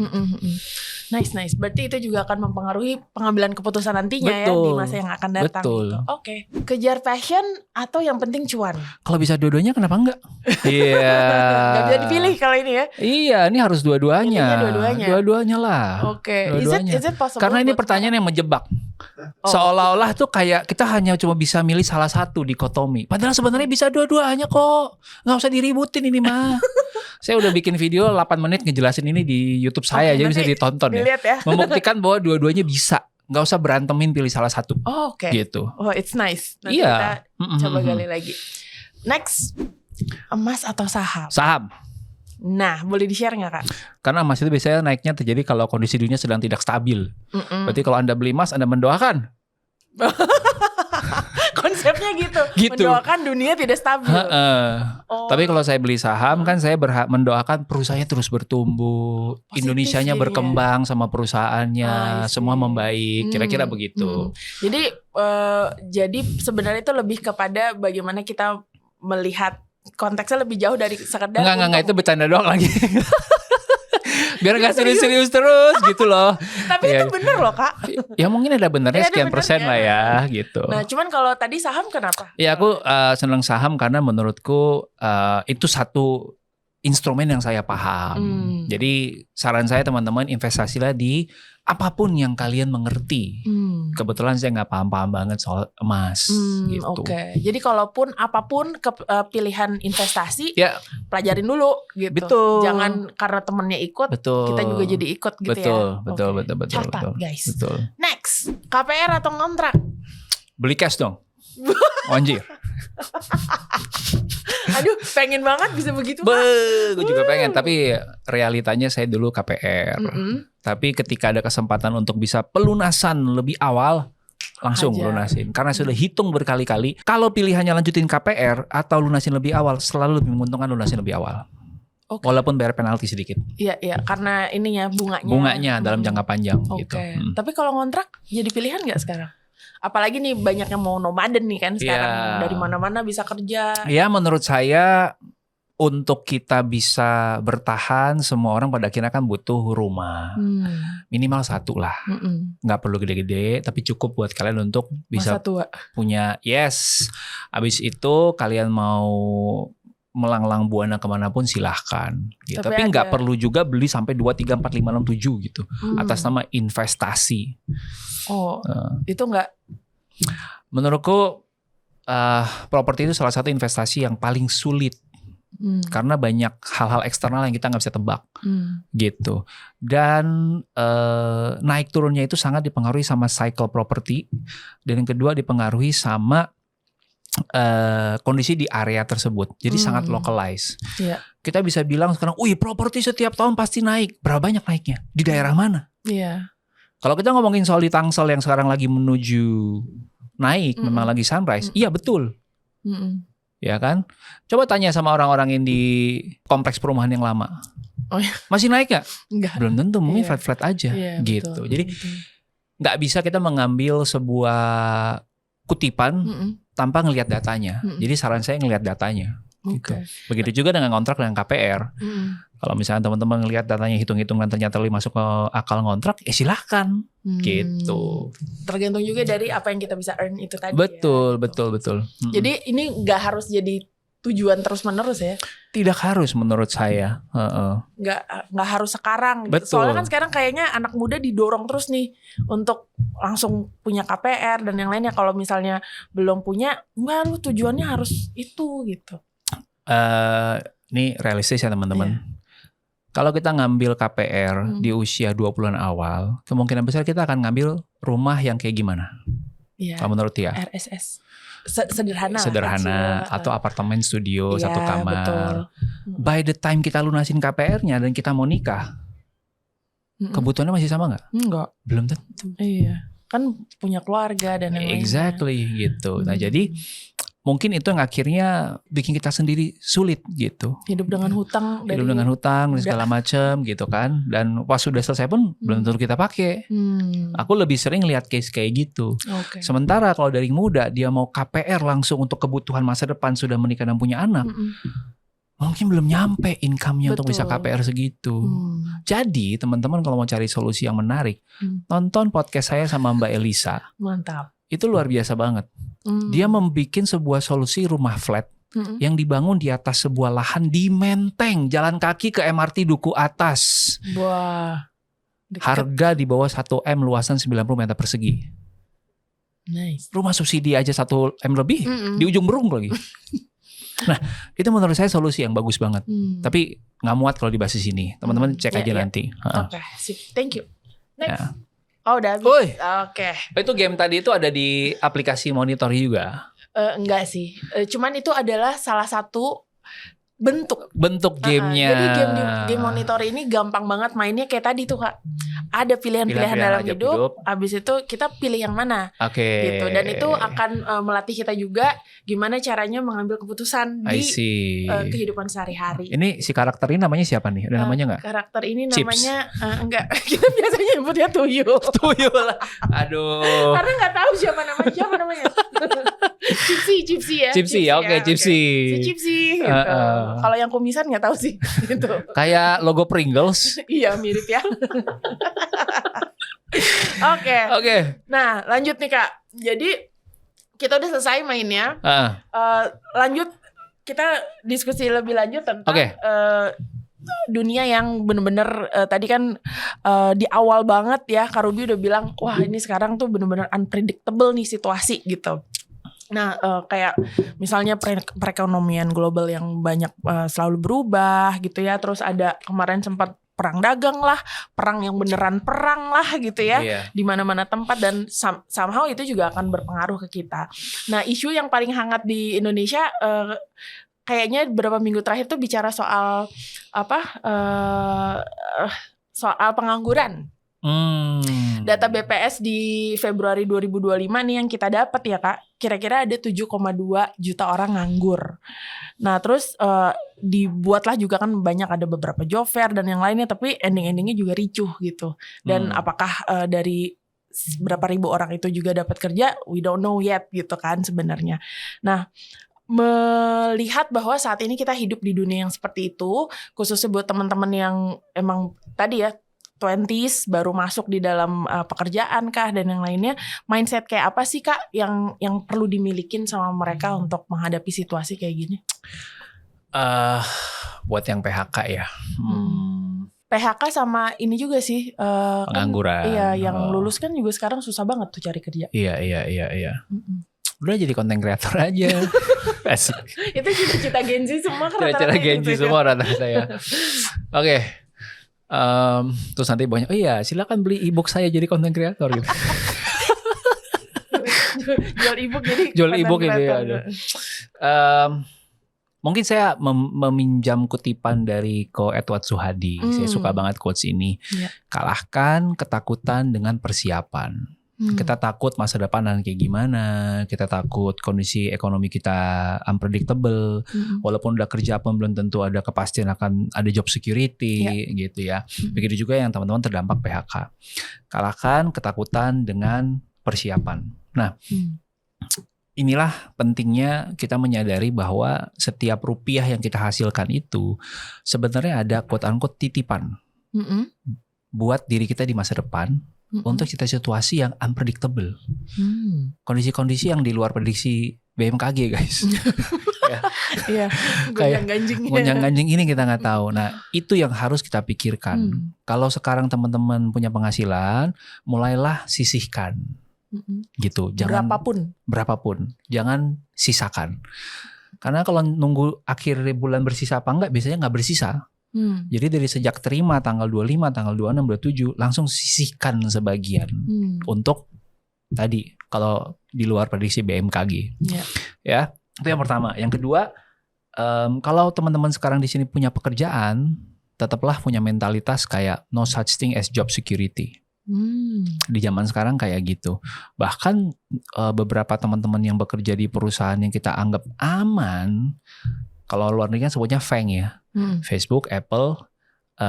[SPEAKER 1] Nice. Berarti itu juga akan mempengaruhi pengambilan keputusan nantinya ya di masa yang akan datang.
[SPEAKER 2] Betul.
[SPEAKER 1] Gitu. Oke. Kejar passion atau yang penting cuan?
[SPEAKER 2] Kalau bisa dua-duanya kenapa enggak? Iya.
[SPEAKER 1] Gak bisa dipilih kalau ini ya.
[SPEAKER 2] Iya, ini harus dua-duanya. Dua-duanya lah.
[SPEAKER 1] Oke. Is it possible?
[SPEAKER 2] Karena ini pertanyaan yang menjebak. Seolah-olah tuh kayak kita hanya cuma bisa milih salah satu dikotomi. Padahal sebenarnya bisa dua-duanya kok. Nggak usah diributin ini mah. Saya udah bikin video 8 menit ngejelasin ini di YouTube saya, jadi bisa ditonton ya. Membuktikan bahwa dua-duanya bisa. Nggak usah berantemin pilih salah satu.
[SPEAKER 1] Oke.
[SPEAKER 2] Gitu.
[SPEAKER 1] Oh, it's nice. Nanti
[SPEAKER 2] iya.
[SPEAKER 1] Kita coba gali lagi. Next, emas atau saham?
[SPEAKER 2] Saham.
[SPEAKER 1] Nah, boleh di-share nggak Kak?
[SPEAKER 2] Karena emas itu biasanya naiknya terjadi kalau kondisi dunia sedang tidak stabil. Berarti kalau Anda beli emas, Anda mendoakan.
[SPEAKER 1] Konsepnya gitu. Mendoakan dunia tidak stabil.
[SPEAKER 2] Tapi kalau saya beli saham kan saya mendoakan perusahaannya terus bertumbuh, Indonesianya berkembang sama perusahaannya, semua membaik, kira-kira begitu.
[SPEAKER 1] Jadi sebenarnya itu lebih kepada bagaimana kita melihat konteksnya lebih jauh dari sekedar.
[SPEAKER 2] Enggak, itu bercanda doang lagi. Biar gak serius-serius terus gitu loh.
[SPEAKER 1] Tapi itu bener loh Kak.
[SPEAKER 2] Ya mungkin ada benernya sekian persen lah ya gitu.
[SPEAKER 1] Nah cuman kalau tadi saham kenapa?
[SPEAKER 2] Ya aku senang saham karena menurutku itu satu instrumen yang saya paham. Jadi saran saya teman-teman investasilah di apapun yang kalian mengerti. Kebetulan saya nggak paham-paham banget soal emas. Gitu.
[SPEAKER 1] Oke. Jadi kalaupun apapun pilihan investasi,
[SPEAKER 2] ya
[SPEAKER 1] pelajarin dulu gitu.
[SPEAKER 2] Betul.
[SPEAKER 1] Jangan karena temennya ikut, kita juga jadi ikut gitu ya.
[SPEAKER 2] Betul.
[SPEAKER 1] Catat guys.
[SPEAKER 2] Betul.
[SPEAKER 1] Next, KPR atau ngontrak?
[SPEAKER 2] Beli cash dong. Anjir.
[SPEAKER 1] Aduh, pengen banget bisa begitu.
[SPEAKER 2] Gue juga pengen, tapi realitanya saya dulu KPR. Tapi ketika ada kesempatan untuk bisa pelunasan lebih awal, langsung lunasin. Karena sudah hitung berkali-kali, kalau pilihannya lanjutin KPR atau lunasin lebih awal, selalu lebih menguntungkan lunasin lebih awal. Walaupun bayar penalti sedikit.
[SPEAKER 1] Iya, karena ininya bunganya.
[SPEAKER 2] Bunganya dalam jangka panjang gitu.
[SPEAKER 1] Tapi kalau ngontrak jadi pilihan nggak sekarang? Apalagi nih banyak yang mau nomaden nih kan sekarang. Dari mana-mana bisa kerja.
[SPEAKER 2] Ya menurut saya untuk kita bisa bertahan, semua orang pada akhirnya kan butuh rumah. Minimal satu lah. Nggak perlu gede-gede, tapi cukup buat kalian untuk bisa punya. Yes. Abis itu kalian mau melanglang buana kemanapun silahkan. Gitu. Tapi nggak perlu juga beli sampai 2, 3, 4, 5, 6, 7 gitu. Atas nama investasi.
[SPEAKER 1] Itu nggak?
[SPEAKER 2] Menurutku properti itu salah satu investasi yang paling sulit. Karena banyak hal-hal eksternal yang kita nggak bisa tebak, gitu. Dan naik turunnya itu sangat dipengaruhi sama cycle properti, dan yang kedua dipengaruhi sama kondisi di area tersebut. Jadi sangat localized. Kita bisa bilang sekarang, properti setiap tahun pasti naik. Berapa banyak naiknya? Di daerah mana? Kalau kita ngomongin soal di Tangsel yang sekarang lagi menuju naik, memang lagi sunrise. Iya betul. Ya kan? Coba tanya sama orang-orang yang di kompleks perumahan yang lama. Masih naik gak?
[SPEAKER 1] Enggak.
[SPEAKER 2] Belum tentu, mungkin flat-flat aja gitu.
[SPEAKER 1] Betul,
[SPEAKER 2] jadi gak bisa kita mengambil sebuah kutipan tanpa ngelihat datanya. Jadi saran saya ngelihat datanya. Gitu. Begitu juga dengan kontrak dengan KPR. Kalau misalnya teman-teman ngelihat datanya hitung-hitungan ternyata lebih masuk ke akal ngontrak, silahkan. Gitu.
[SPEAKER 1] Tergantung juga dari apa yang kita bisa earn itu tadi.
[SPEAKER 2] Betul.
[SPEAKER 1] Jadi ini nggak harus jadi tujuan terus-menerus ya?
[SPEAKER 2] Tidak harus menurut saya.
[SPEAKER 1] Nggak harus sekarang. Gitu. Soalnya kan sekarang kayaknya anak muda didorong terus nih untuk langsung punya KPR dan yang lainnya. Kalau misalnya belum punya, lu tujuannya harus itu gitu.
[SPEAKER 2] Ini realistis ya teman-teman. Kalau kita ngambil KPR di usia 20-an awal, kemungkinan besar kita akan ngambil rumah yang kayak gimana? Kalau menurut Tia?
[SPEAKER 1] RSS. Sederhana
[SPEAKER 2] kecil, atau apartemen studio 1 kamar.
[SPEAKER 1] Betul.
[SPEAKER 2] By the time kita lunasin KPR-nya dan kita mau nikah, kebutuhannya masih sama nggak?
[SPEAKER 1] Enggak.
[SPEAKER 2] Belum tentu.
[SPEAKER 1] Iya. Kan punya keluarga dan yang lainnya.
[SPEAKER 2] Exactly gitu. Nah jadi mungkin itu yang akhirnya bikin kita sendiri sulit gitu.
[SPEAKER 1] Hidup dengan hutang
[SPEAKER 2] dan segala macam gitu kan. Dan pas sudah selesai pun belum tentu kita pakai. Aku lebih sering lihat case kayak gitu. Sementara kalau dari muda dia mau KPR langsung untuk kebutuhan masa depan sudah menikah dan punya anak. mungkin belum nyampe income-nya untuk
[SPEAKER 1] Betul.
[SPEAKER 2] bisa KPR segitu. Jadi teman-teman kalau mau cari solusi yang menarik, tonton podcast saya sama Mbak Elisa.
[SPEAKER 1] Mantap.
[SPEAKER 2] Itu luar biasa banget. Dia membuat sebuah solusi rumah flat yang dibangun di atas sebuah lahan di Menteng, jalan kaki ke MRT Duku Atas.
[SPEAKER 1] Wah. Deket.
[SPEAKER 2] Harga di bawah 1 M, luasan 90 meter persegi.
[SPEAKER 1] Nice.
[SPEAKER 2] Rumah subsidi aja 1 M lebih, di ujung Berung lagi. Nah, itu menurut saya solusi yang bagus banget. Tapi nggak muat kalau dibahas di sini. Teman-teman cek aja nanti.
[SPEAKER 1] Oke, sip. Thank you. Next.
[SPEAKER 2] Ya.
[SPEAKER 1] Oh, udah habis.
[SPEAKER 2] Woi.
[SPEAKER 1] Oke.
[SPEAKER 2] Itu game tadi itu ada di aplikasi Monitor juga.
[SPEAKER 1] Enggak sih. Cuman itu adalah salah satu bentuk
[SPEAKER 2] Gamenya.
[SPEAKER 1] Jadi game monitor ini gampang banget mainnya kayak tadi tuh Kak. Ada pilihan-pilihan dalam hidup. Abis itu kita pilih yang mana.
[SPEAKER 2] Oke.
[SPEAKER 1] Gitu. Dan itu akan melatih kita juga gimana caranya mengambil keputusan di kehidupan sehari-hari.
[SPEAKER 2] Ini si karakter ini namanya siapa nih? Ada namanya nggak?
[SPEAKER 1] Karakter ini namanya enggak. Kita biasanya nyebutnya Tuyul.
[SPEAKER 2] Tuyul lah. Aduh.
[SPEAKER 1] Karena nggak tahu siapa namanya. Cipsi ya.
[SPEAKER 2] Cipsi ya, oke, Cipsi.
[SPEAKER 1] Si Cipsi gitu. Kalau yang kumisan nggak tahu sih gitu.
[SPEAKER 2] Kayak logo Pringles.
[SPEAKER 1] Iya, mirip ya. Oke. Nah, lanjut nih Kak. Jadi kita udah selesai mainnya. Lanjut kita diskusi lebih lanjut tentang dunia yang bener-bener tadi kan di awal banget ya Kak Ruby udah bilang wah ini sekarang tuh bener-bener unpredictable nih situasi gitu. Nah kayak misalnya perekonomian global yang banyak selalu berubah gitu ya. Terus ada kemarin sempat perang dagang lah, perang yang beneran perang lah gitu ya, di mana-mana tempat dan somehow itu juga akan berpengaruh ke kita. Nah isu yang paling hangat di Indonesia kayaknya beberapa minggu terakhir tuh bicara soal soal pengangguran. Data BPS di Februari 2025 nih yang kita dapat ya Kak, kira-kira ada 7,2 juta orang nganggur. Nah terus dibuatlah juga kan banyak ada beberapa job fair dan yang lainnya, tapi ending-endingnya juga ricuh gitu. Dan apakah dari berapa ribu orang itu juga dapat kerja, we don't know yet gitu kan sebenarnya. Nah melihat bahwa saat ini kita hidup di dunia yang seperti itu, khususnya buat teman-teman yang emang tadi ya 20s baru masuk di dalam pekerjaan kah dan yang lainnya, mindset kayak apa sih Kak yang perlu dimilikin sama mereka untuk menghadapi situasi kayak gini?
[SPEAKER 2] Buat yang PHK ya.
[SPEAKER 1] PHK sama ini juga sih
[SPEAKER 2] pengangguran.
[SPEAKER 1] Kan, iya, yang lulus kan juga sekarang susah banget tuh cari kerja.
[SPEAKER 2] Iya. Udah jadi konten kreator aja.
[SPEAKER 1] Itu cita-cita Gen Z semua kan rata-rata.
[SPEAKER 2] Cita-cita Gen Z semua rata-rata ya. Oke. Terus nanti banyak, silakan beli ebook saya jadi konten kreator gitu.
[SPEAKER 1] Jual ebook jadi
[SPEAKER 2] jual ebook gitu ya. Mungkin saya meminjam kutipan dari Ko Edward Suhadi. Saya suka banget quotes ini. Kalahkan ketakutan dengan persiapan. Kita takut masa depan kayak gimana, kita takut kondisi ekonomi kita unpredictable, walaupun udah kerja pun belum tentu ada kepastian akan ada job security gitu ya. Begitu juga yang teman-teman terdampak PHK. Kalahkan ketakutan dengan persiapan. Nah, inilah pentingnya kita menyadari bahwa setiap rupiah yang kita hasilkan itu sebenarnya ada quote-unquote titipan buat diri kita di masa depan. Untuk situasi yang unpredictable, kondisi-kondisi yang di luar prediksi BMKG guys.
[SPEAKER 1] Iya,
[SPEAKER 2] gonjang-ganjing ini kita nggak tahu. Nah itu yang harus kita pikirkan. Kalau sekarang teman-teman punya penghasilan, mulailah sisihkan, gitu. Jangan berapapun, jangan sisakan. Karena kalau nunggu akhir bulan bersisa apa enggak, biasanya nggak bersisa. Jadi dari sejak terima tanggal 25, tanggal 26, 27 langsung sisihkan sebagian untuk tadi kalau di luar prediksi BMKG. Ya, itu yang pertama. Yang kedua, kalau teman-teman sekarang di sini punya pekerjaan, tetaplah punya mentalitas kayak no such thing as job security. Di zaman sekarang kayak gitu. Bahkan beberapa teman-teman yang bekerja di perusahaan yang kita anggap aman, kalau luar negeri kan sebutnya FANG ya. Facebook, Apple,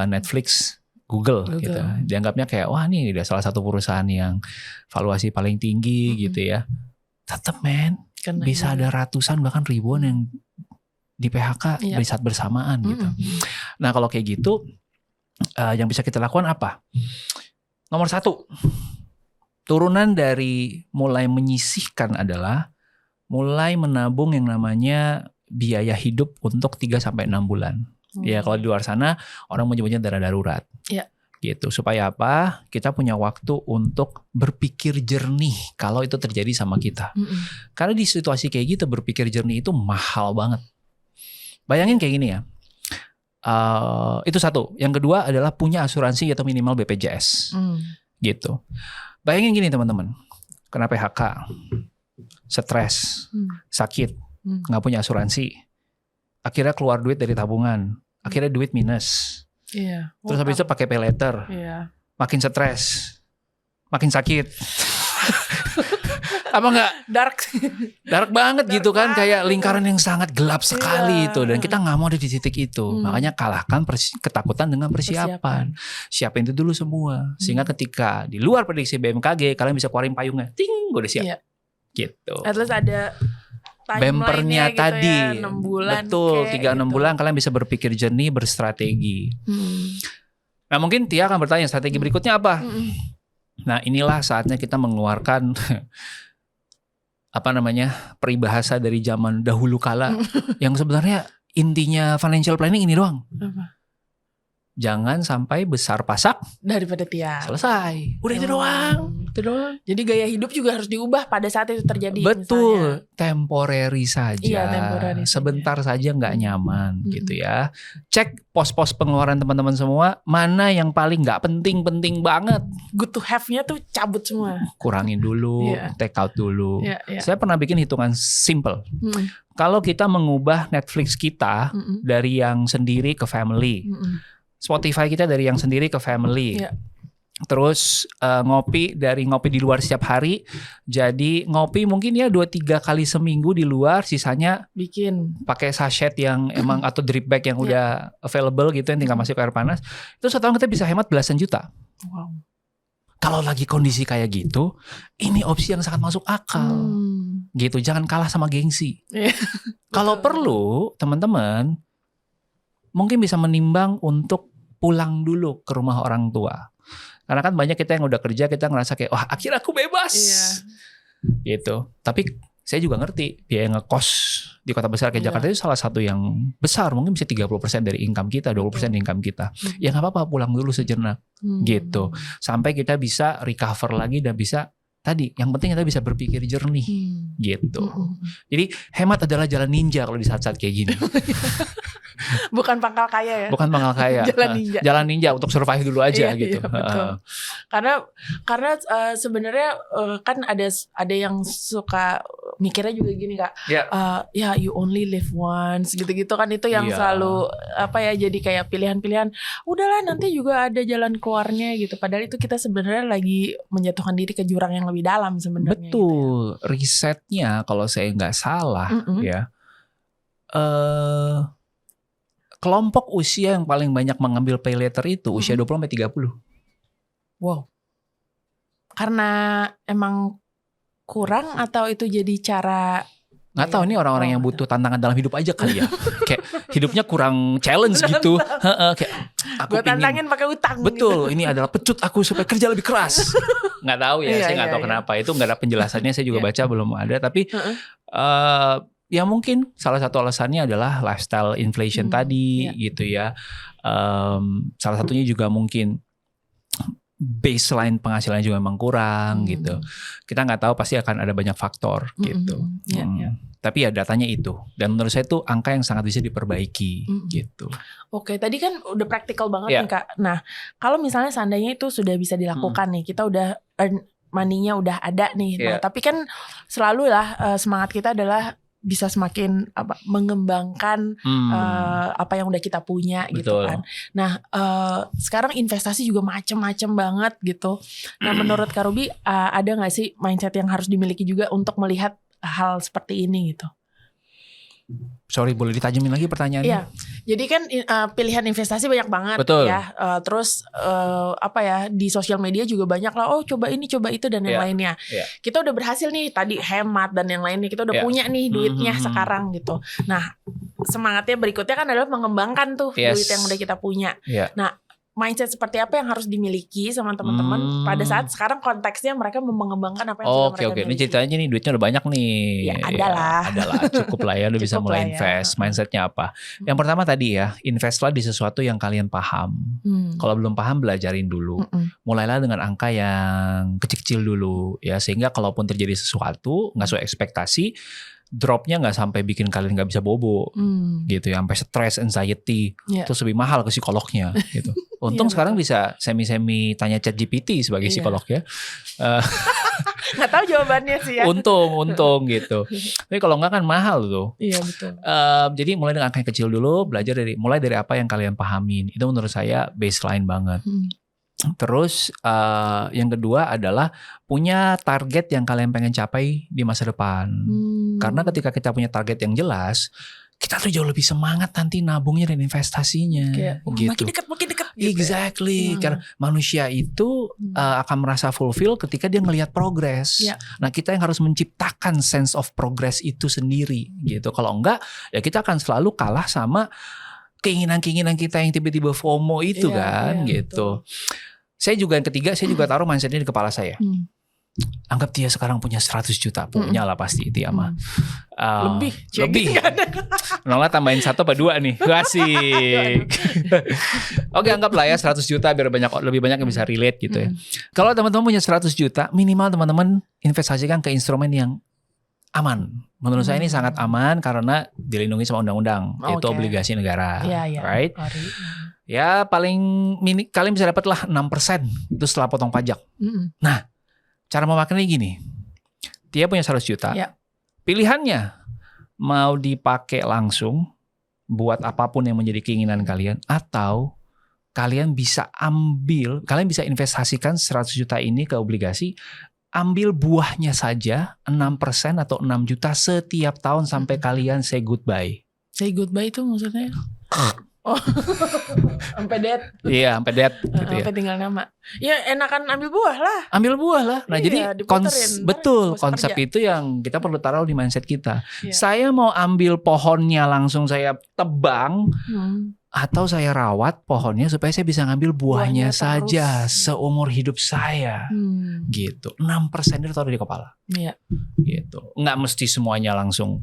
[SPEAKER 2] Netflix, Google gitu. Dianggapnya kayak wah ini udah salah satu perusahaan yang valuasi paling tinggi gitu ya. Tetap bisa ada ratusan bahkan ribuan yang di PHK di saat bersamaan gitu. Nah kalau kayak gitu, yang bisa kita lakukan apa? Nomor 1, turunan dari mulai menyisihkan adalah mulai menabung yang namanya biaya hidup untuk 3-6 bulan. Ya kalau di luar sana orang menyebutnya dana darurat. Gitu. Supaya apa? Kita punya waktu untuk berpikir jernih kalau itu terjadi sama kita. Karena di situasi kayak gitu berpikir jernih itu mahal banget. Bayangin kayak gini ya. Itu satu. Yang kedua adalah punya asuransi atau minimal BPJS. Gitu. Bayangin gini teman-teman. Kena PHK, stres, sakit, nggak punya asuransi. Akhirnya keluar duit dari tabungan. Akhirnya duit minus. Terus habis itu pakai pay letter. Makin stres, makin sakit. Apa enggak? Dark banget gitu kan, kayak lingkaran yang sangat gelap sekali itu, dan kita nggak mau ada di titik itu. Makanya kalahkan ketakutan dengan persiapan. Siapin itu dulu semua, sehingga ketika di luar prediksi BMKG kalian bisa keluarin payungnya, ting, gue udah siap. Gitu.
[SPEAKER 1] At least ada
[SPEAKER 2] bempernya
[SPEAKER 1] gitu
[SPEAKER 2] tadi,
[SPEAKER 1] ya, 6 bulan
[SPEAKER 2] betul, 3-6
[SPEAKER 1] gitu.
[SPEAKER 2] bulan kalian bisa berpikir jernih, berstrategi. Nah mungkin Tia akan bertanya strategi berikutnya apa? Nah inilah saatnya kita mengeluarkan peribahasa dari zaman dahulu kala yang sebenarnya intinya financial planning ini doang. Jangan sampai besar pasak
[SPEAKER 1] daripada tiang.
[SPEAKER 2] Selesai. Udah itu doang. Itu doang.
[SPEAKER 1] Jadi gaya hidup juga harus diubah pada saat itu terjadi.
[SPEAKER 2] Betul.
[SPEAKER 1] Misalnya.
[SPEAKER 2] Temporary saja.
[SPEAKER 1] Iya, temporary
[SPEAKER 2] sebentar saja nggak nyaman gitu ya. Cek pos-pos pengeluaran teman-teman semua. Mana yang paling nggak penting-penting banget.
[SPEAKER 1] Good to have-nya tuh cabut semua.
[SPEAKER 2] Kurangin dulu. Take out dulu. Saya pernah bikin hitungan simple. Kalau kita mengubah Netflix kita dari yang sendiri ke family. Spotify kita dari yang sendiri ke family. Terus ngopi di luar setiap hari. Jadi ngopi mungkin ya 2-3 kali seminggu di luar, sisanya
[SPEAKER 1] bikin
[SPEAKER 2] pakai sachet yang emang atau drip bag yang udah available gitu, yang tinggal masuk ke air panas. Itu setahun kita bisa hemat belasan juta.
[SPEAKER 1] Wow. Kalau
[SPEAKER 2] lagi kondisi kayak gitu, ini opsi yang sangat masuk akal. Gitu, jangan kalah sama gengsi. Kalau perlu teman-teman mungkin bisa menimbang untuk pulang dulu ke rumah orang tua. Karena kan banyak kita yang udah kerja, kita ngerasa kayak, wah akhirnya aku bebas. Gitu. Tapi saya juga ngerti, biaya ngekos di kota besar kayak Jakarta itu salah satu yang besar. Mungkin bisa 30% dari income kita, 20% income kita. Ya gak apa-apa, pulang dulu sejenak. Gitu. Sampai kita bisa recover lagi dan bisa, tadi yang penting kita bisa berpikir jernih. Gitu. Jadi hemat adalah jalan ninja kalau di saat-saat kayak gini.
[SPEAKER 1] Bukan pangkal kaya ya.
[SPEAKER 2] Bukan pangkal kaya. Jalan ninja untuk survive dulu aja gitu.
[SPEAKER 1] Betul. Karena sebenarnya kan ada yang suka mikirnya juga gini Kak. Ya you only live once gitu-gitu kan, itu yang selalu jadi kayak pilihan-pilihan. Udahlah nanti juga ada jalan keluarnya gitu. Padahal itu kita sebenarnya lagi menjatuhkan diri ke jurang yang lebih dalam sebenarnya.
[SPEAKER 2] Betul. Gitu. Risetnya kalau saya nggak salah ya. Kelompok usia yang paling banyak mengambil pay letter itu usia 20-30.
[SPEAKER 1] Wow. Karena emang kurang atau itu jadi cara?
[SPEAKER 2] Nggak tahu, ini orang-orang yang butuh tantangan dalam hidup aja kali ya. Kayak hidupnya kurang challenge gitu. Kayak
[SPEAKER 1] aku tantangin pakai utang.
[SPEAKER 2] Betul, ini adalah pecut aku supaya kerja lebih keras. Nggak tahu ya, saya nggak tahu kenapa. Itu nggak ada penjelasannya, saya juga baca belum ada. Tapi ya mungkin salah satu alasannya adalah lifestyle inflation tadi gitu ya. Salah satunya juga mungkin baseline penghasilan juga memang kurang gitu. Kita nggak tahu, pasti akan ada banyak faktor gitu. Tapi ya datanya itu, dan menurut saya itu angka yang sangat bisa diperbaiki gitu.
[SPEAKER 1] Oke, tadi kan udah praktikal banget nih Kak. Nah, kalau misalnya seandainya itu sudah bisa dilakukan nih, kita udah earn money-nya udah ada nih. Nah, tapi kan selalu lah semangat kita adalah bisa semakin mengembangkan apa yang udah kita punya. Betul. Gitu kan. Nah sekarang investasi juga macam-macam banget gitu. Nah menurut Kak Ruby ada nggak sih mindset yang harus dimiliki juga untuk melihat hal seperti ini gitu?
[SPEAKER 2] Sorry, boleh ditajamin lagi pertanyaannya?
[SPEAKER 1] Iya, jadi kan pilihan investasi banyak banget.
[SPEAKER 2] Betul.
[SPEAKER 1] Ya. Terus di sosial media juga banyak lah. Oh coba ini, coba itu dan yang lainnya. Kita udah berhasil nih tadi hemat dan yang lainnya. Kita udah punya nih duitnya sekarang gitu. Nah semangatnya berikutnya kan adalah mengembangkan tuh duit yang udah kita punya. Nah, mindset seperti apa yang harus dimiliki sama teman-teman pada saat sekarang konteksnya mereka mengembangkan apa yang sudah mereka miliki.
[SPEAKER 2] Ini ceritanya nih duitnya udah banyak nih.
[SPEAKER 1] Ya adalah
[SPEAKER 2] cukup lah ya, udah bisa mulai invest. Mindsetnya apa? Yang pertama tadi ya, investlah di sesuatu yang kalian paham. Kalau belum paham belajarin dulu. Mulailah dengan angka yang kecil-kecil dulu ya, sehingga kalaupun terjadi sesuatu nggak sesuai ekspektasi, dropnya nggak sampai bikin kalian nggak bisa bobo gitu ya, sampai stress, anxiety, terus lebih mahal ke psikolognya gitu. Untung sekarang bisa semi tanya ChatGPT sebagai psikolog ya.
[SPEAKER 3] Nggak tahu jawabannya sih ya.
[SPEAKER 2] Untung gitu. Tapi kalau nggak kan mahal tuh.
[SPEAKER 1] Iya betul.
[SPEAKER 2] Jadi mulai dengan angka yang kecil dulu, mulai dari apa yang kalian pahamin. Itu menurut saya baseline banget. Terus yang kedua adalah punya target yang kalian pengen capai di masa depan. Karena ketika kita punya target yang jelas, kita tuh jauh lebih semangat nanti nabungnya dan investasinya. Gitu.
[SPEAKER 1] Makin dekat.
[SPEAKER 2] Exactly. Karena manusia itu akan merasa fulfill ketika dia ngelihat progres. Nah, kita yang harus menciptakan sense of progress itu sendiri gitu. Kalau enggak, ya kita akan selalu kalah sama keinginan-keinginan kita yang tiba-tiba FOMO itu gitu. Betul. Saya juga yang ketiga, saya juga taruh mindset ini di kepala saya. Anggap dia sekarang punya 100 juta, punya lah pasti itu ya mah. Lebih. Nolak tambahin 1 apa 2 nih. Asik. Oke, anggaplah ya 100 juta biar lebih banyak yang bisa relate gitu ya. Kalau teman-teman punya 100 juta, minimal teman-teman investasikan ke instrumen yang aman. Menurut saya ini sangat aman karena dilindungi sama undang-undang, yaitu obligasi negara. Right? Ya paling kalian bisa dapat lah 6% itu setelah potong pajak. Nah, cara memakainya gini. Dia punya 100 juta. Pilihannya mau dipakai langsung buat apapun yang menjadi keinginan kalian, atau kalian bisa investasikan 100 juta ini ke obligasi, ambil buahnya saja 6% atau 6 juta setiap tahun sampai kalian say goodbye.
[SPEAKER 1] Say goodbye itu maksudnya? Sampai dead.
[SPEAKER 2] Iya, sampai dead gitu ya.
[SPEAKER 1] Sampai tinggal nama. Ya enakan ambil buah lah. Nah, jadi konsep itu yang kita perlu taruh di mindset kita. Saya mau ambil pohonnya langsung saya tebang, atau saya rawat pohonnya supaya saya bisa ngambil buahnya saja seumur hidup saya. Gitu. 6% itu taruh di kepala. Gitu. Nggak mesti semuanya langsung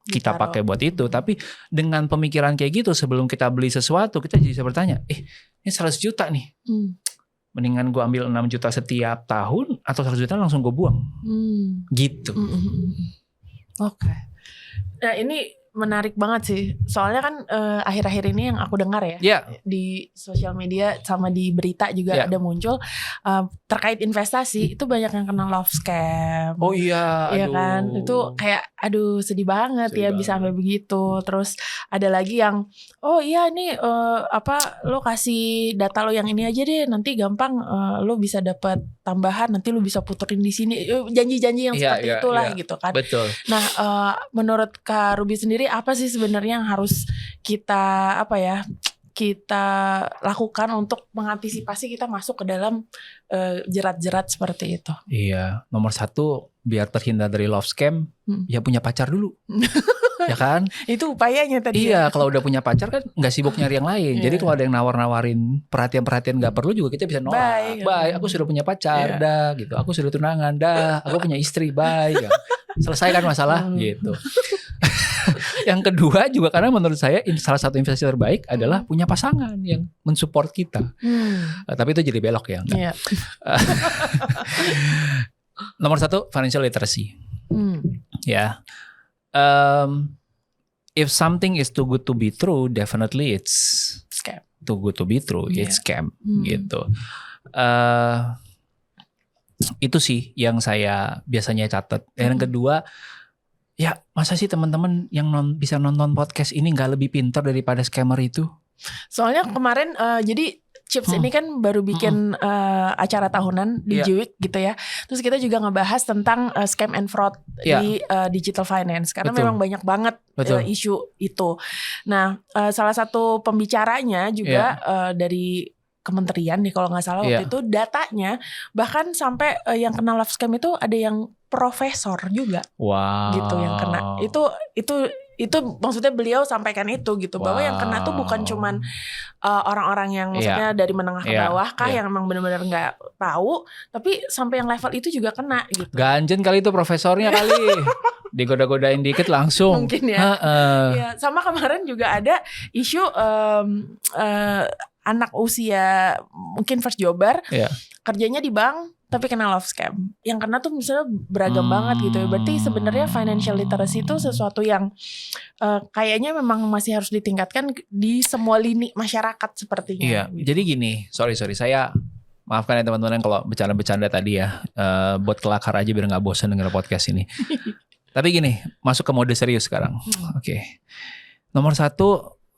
[SPEAKER 1] kita pakai buat itu, tapi dengan pemikiran kayak gitu sebelum kita beli sesuatu, kita jadi bisa bertanya, ini 100 juta nih, mendingan gue ambil 6 juta setiap tahun atau 100 juta langsung gue buang, gitu. Oke. Nah ini menarik banget sih, soalnya kan akhir-akhir ini yang aku dengar ya, di sosial media sama di berita juga ada muncul terkait investasi itu banyak yang kena love scam.
[SPEAKER 2] Oh iya,
[SPEAKER 1] iya kan, itu kayak sedih banget bisa sampai begitu. Terus ada lagi yang nih lo kasih data lo yang ini aja deh, nanti gampang lo bisa dapat tambahan, nanti lo bisa puterin di sini, janji-janji yang seperti itulah gitu kan.
[SPEAKER 2] Betul.
[SPEAKER 1] Nah menurut Kak Ruby sendiri apa sih sebenarnya yang harus kita lakukan untuk mengantisipasi kita masuk ke dalam jerat-jerat seperti itu?
[SPEAKER 2] Iya, nomor 1 biar terhindar dari love scam, ya punya pacar dulu. Ya kan?
[SPEAKER 1] Itu upayanya tadi.
[SPEAKER 2] Iya, kalau udah punya pacar kan nggak sibuk nyari yang lain. Jadi kalau ada yang nawar-nawarin perhatian nggak perlu juga kita bisa nolak. Bye, aku sudah punya pacar, dah gitu. Aku sudah tunangan, dah. Aku punya istri, bye. Ya. Selesaikan masalah gitu. Yang kedua juga karena menurut saya salah satu investasi terbaik adalah punya pasangan yang mensupport kita. Tapi itu jadi belok ya. Nomor 1 financial literacy. Ya. If something is too good to be true, definitely it's
[SPEAKER 1] scam.
[SPEAKER 2] Too good to be true, it's scam gitu. Itu sih yang saya biasanya catat. Yang kedua, ya masa sih teman-teman yang bisa nonton podcast ini nggak lebih pintar daripada scammer itu?
[SPEAKER 1] Soalnya kemarin jadi Chips ini kan baru bikin acara tahunan di Jiwik gitu ya. Terus kita juga ngebahas tentang scam and fraud di digital finance. Karena memang banyak banget isu itu. Nah salah satu pembicaranya juga dari kementerian nih kalau nggak salah waktu itu, datanya bahkan sampai yang kena love scam itu ada yang profesor juga.
[SPEAKER 2] Wow.
[SPEAKER 1] Gitu yang kena. Itu itu maksudnya beliau sampaikan itu gitu, bahwa yang kena tuh bukan cuman orang-orang yang maksudnya dari menengah ke bawah kah yang emang benar-benar nggak tahu, tapi sampai yang level itu juga kena gitu.
[SPEAKER 2] Ganjen kali itu profesornya kali. Digoda-godain dikit langsung.
[SPEAKER 1] Mungkin ya. Ya. Sama kemarin juga ada isu anak usia mungkin first jobber, kerjanya di bank tapi kena love scam. Yang kena tuh misalnya beragam banget gitu. Berarti sebenarnya financial literacy itu sesuatu yang kayaknya memang masih harus ditingkatkan di semua lini masyarakat sepertinya.
[SPEAKER 2] Iya.
[SPEAKER 1] Gitu.
[SPEAKER 2] Jadi gini, sorry saya maafkan ya teman-teman kalau bercanda-bercanda tadi ya, buat kelakar aja biar nggak bosan denger podcast ini. Tapi gini, masuk ke mode serius sekarang. Oke. Nomor 1,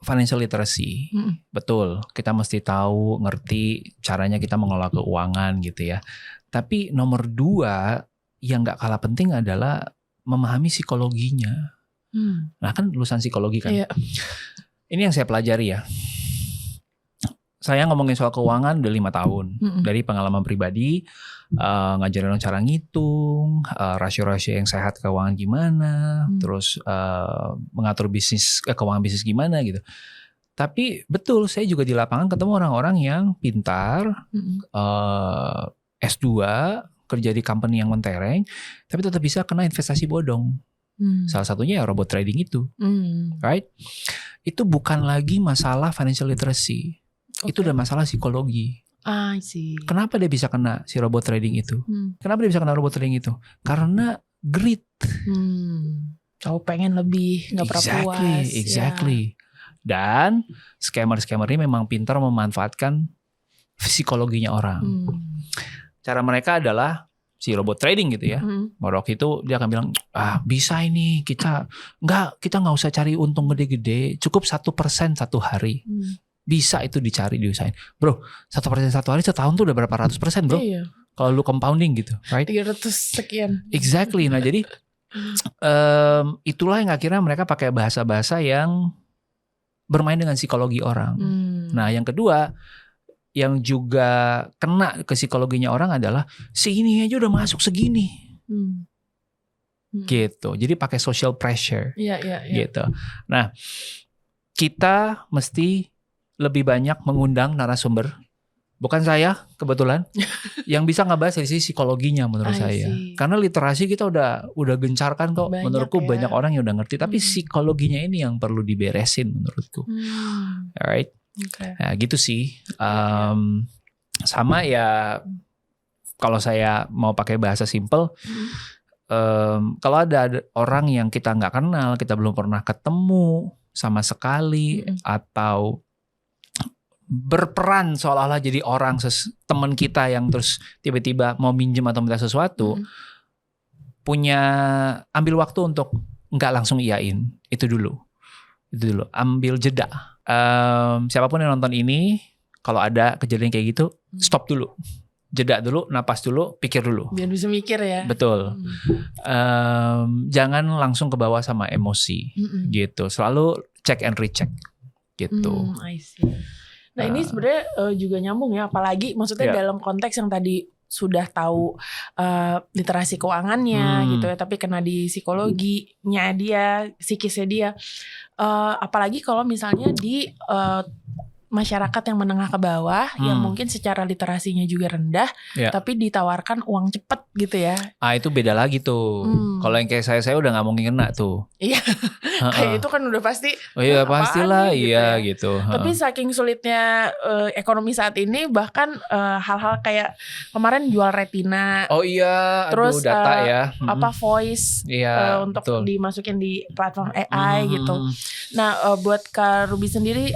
[SPEAKER 2] financial literacy. Betul, kita mesti tahu, ngerti caranya kita mengelola keuangan gitu ya. Tapi nomor 2 yang gak kalah penting adalah memahami psikologinya. Nah kan lulusan psikologi kan. Ini yang saya pelajari ya. Saya ngomongin soal keuangan udah 5 tahun. Dari pengalaman pribadi, ngajarin orang cara ngitung, rasio-rasio yang sehat keuangan gimana, terus mengatur keuangan bisnis gimana gitu. Tapi betul, saya juga di lapangan ketemu orang-orang yang pintar, S2, kerja di company yang mentereng, tapi tetap bisa kena investasi bodong. Salah satunya ya robot trading itu, right? Itu bukan lagi masalah financial literacy, itu udah masalah psikologi.
[SPEAKER 1] I see. Kenapa
[SPEAKER 2] dia bisa kena si robot trading itu? Kenapa dia bisa kena robot trading itu? Karena greed.
[SPEAKER 1] Kau pengen lebih, nggak pernah puas.
[SPEAKER 2] Exactly. Dan scammer ini memang pintar memanfaatkan psikologinya orang. Cara mereka adalah si robot trading gitu ya. Waktu itu dia akan bilang, bisa ini kita nggak usah cari untung gede-gede, cukup 1% satu hari. Bisa itu dicari, diusahain. Bro, 1% satu hari setahun tuh udah berapa ratus persen bro.
[SPEAKER 1] Iya.
[SPEAKER 2] Kalau lu compounding gitu, right?
[SPEAKER 1] 300 sekian.
[SPEAKER 2] Exactly. Nah jadi itulah yang akhirnya mereka pakai bahasa-bahasa yang bermain dengan psikologi orang. Nah yang kedua, yang juga kena ke psikologinya orang adalah si ini aja udah masuk segini. Gitu. Jadi pakai social pressure. Gitu. Nah, kita mesti lebih banyak mengundang narasumber, bukan saya kebetulan, yang bisa ngebahas dari sisi psikologinya menurut saya. Karena literasi kita udah gencarkan kok, menurutku banyak orang yang udah ngerti, tapi psikologinya ini yang perlu diberesin menurutku. Alright, nah gitu sih. Sama ya, kalau saya mau pakai bahasa simple, kalau ada orang yang kita nggak kenal, kita belum pernah ketemu sama sekali, atau berperan seolah-olah jadi orang teman kita yang terus tiba-tiba mau minjem atau minta sesuatu, ambil waktu untuk nggak langsung iyain, itu dulu, ambil jeda. Siapapun yang nonton ini, kalau ada kejadian kayak gitu, stop dulu, jeda dulu, napas dulu, pikir dulu,
[SPEAKER 1] biar bisa mikir ya.
[SPEAKER 2] Betul. Jangan langsung ke bawah sama emosi, gitu. Selalu check and recheck, gitu.
[SPEAKER 1] I see. Nah ini sebenarnya juga nyambung ya, apalagi maksudnya dalam konteks yang tadi sudah tahu literasi keuangannya gitu ya, tapi kena di psikologinya dia, psikisnya dia, apalagi kalau misalnya di masyarakat yang menengah ke bawah, yang mungkin secara literasinya juga rendah, tapi ditawarkan uang cepet gitu ya.
[SPEAKER 2] Itu beda lagi tuh. Kalau yang kayak saya udah nggak mungkin kena tuh.
[SPEAKER 1] Iya, kayak itu kan udah pasti.
[SPEAKER 2] Oh iya pastilah,
[SPEAKER 1] gitu
[SPEAKER 2] iya
[SPEAKER 1] ya.
[SPEAKER 2] gitu.
[SPEAKER 1] Tapi saking sulitnya ekonomi saat ini, bahkan hal-hal kayak kemarin jual retina.
[SPEAKER 2] Oh iya,
[SPEAKER 1] terus
[SPEAKER 2] data ya.
[SPEAKER 1] Voice untuk dimasukin di platform AI gitu. Nah buat Kak Ruby sendiri,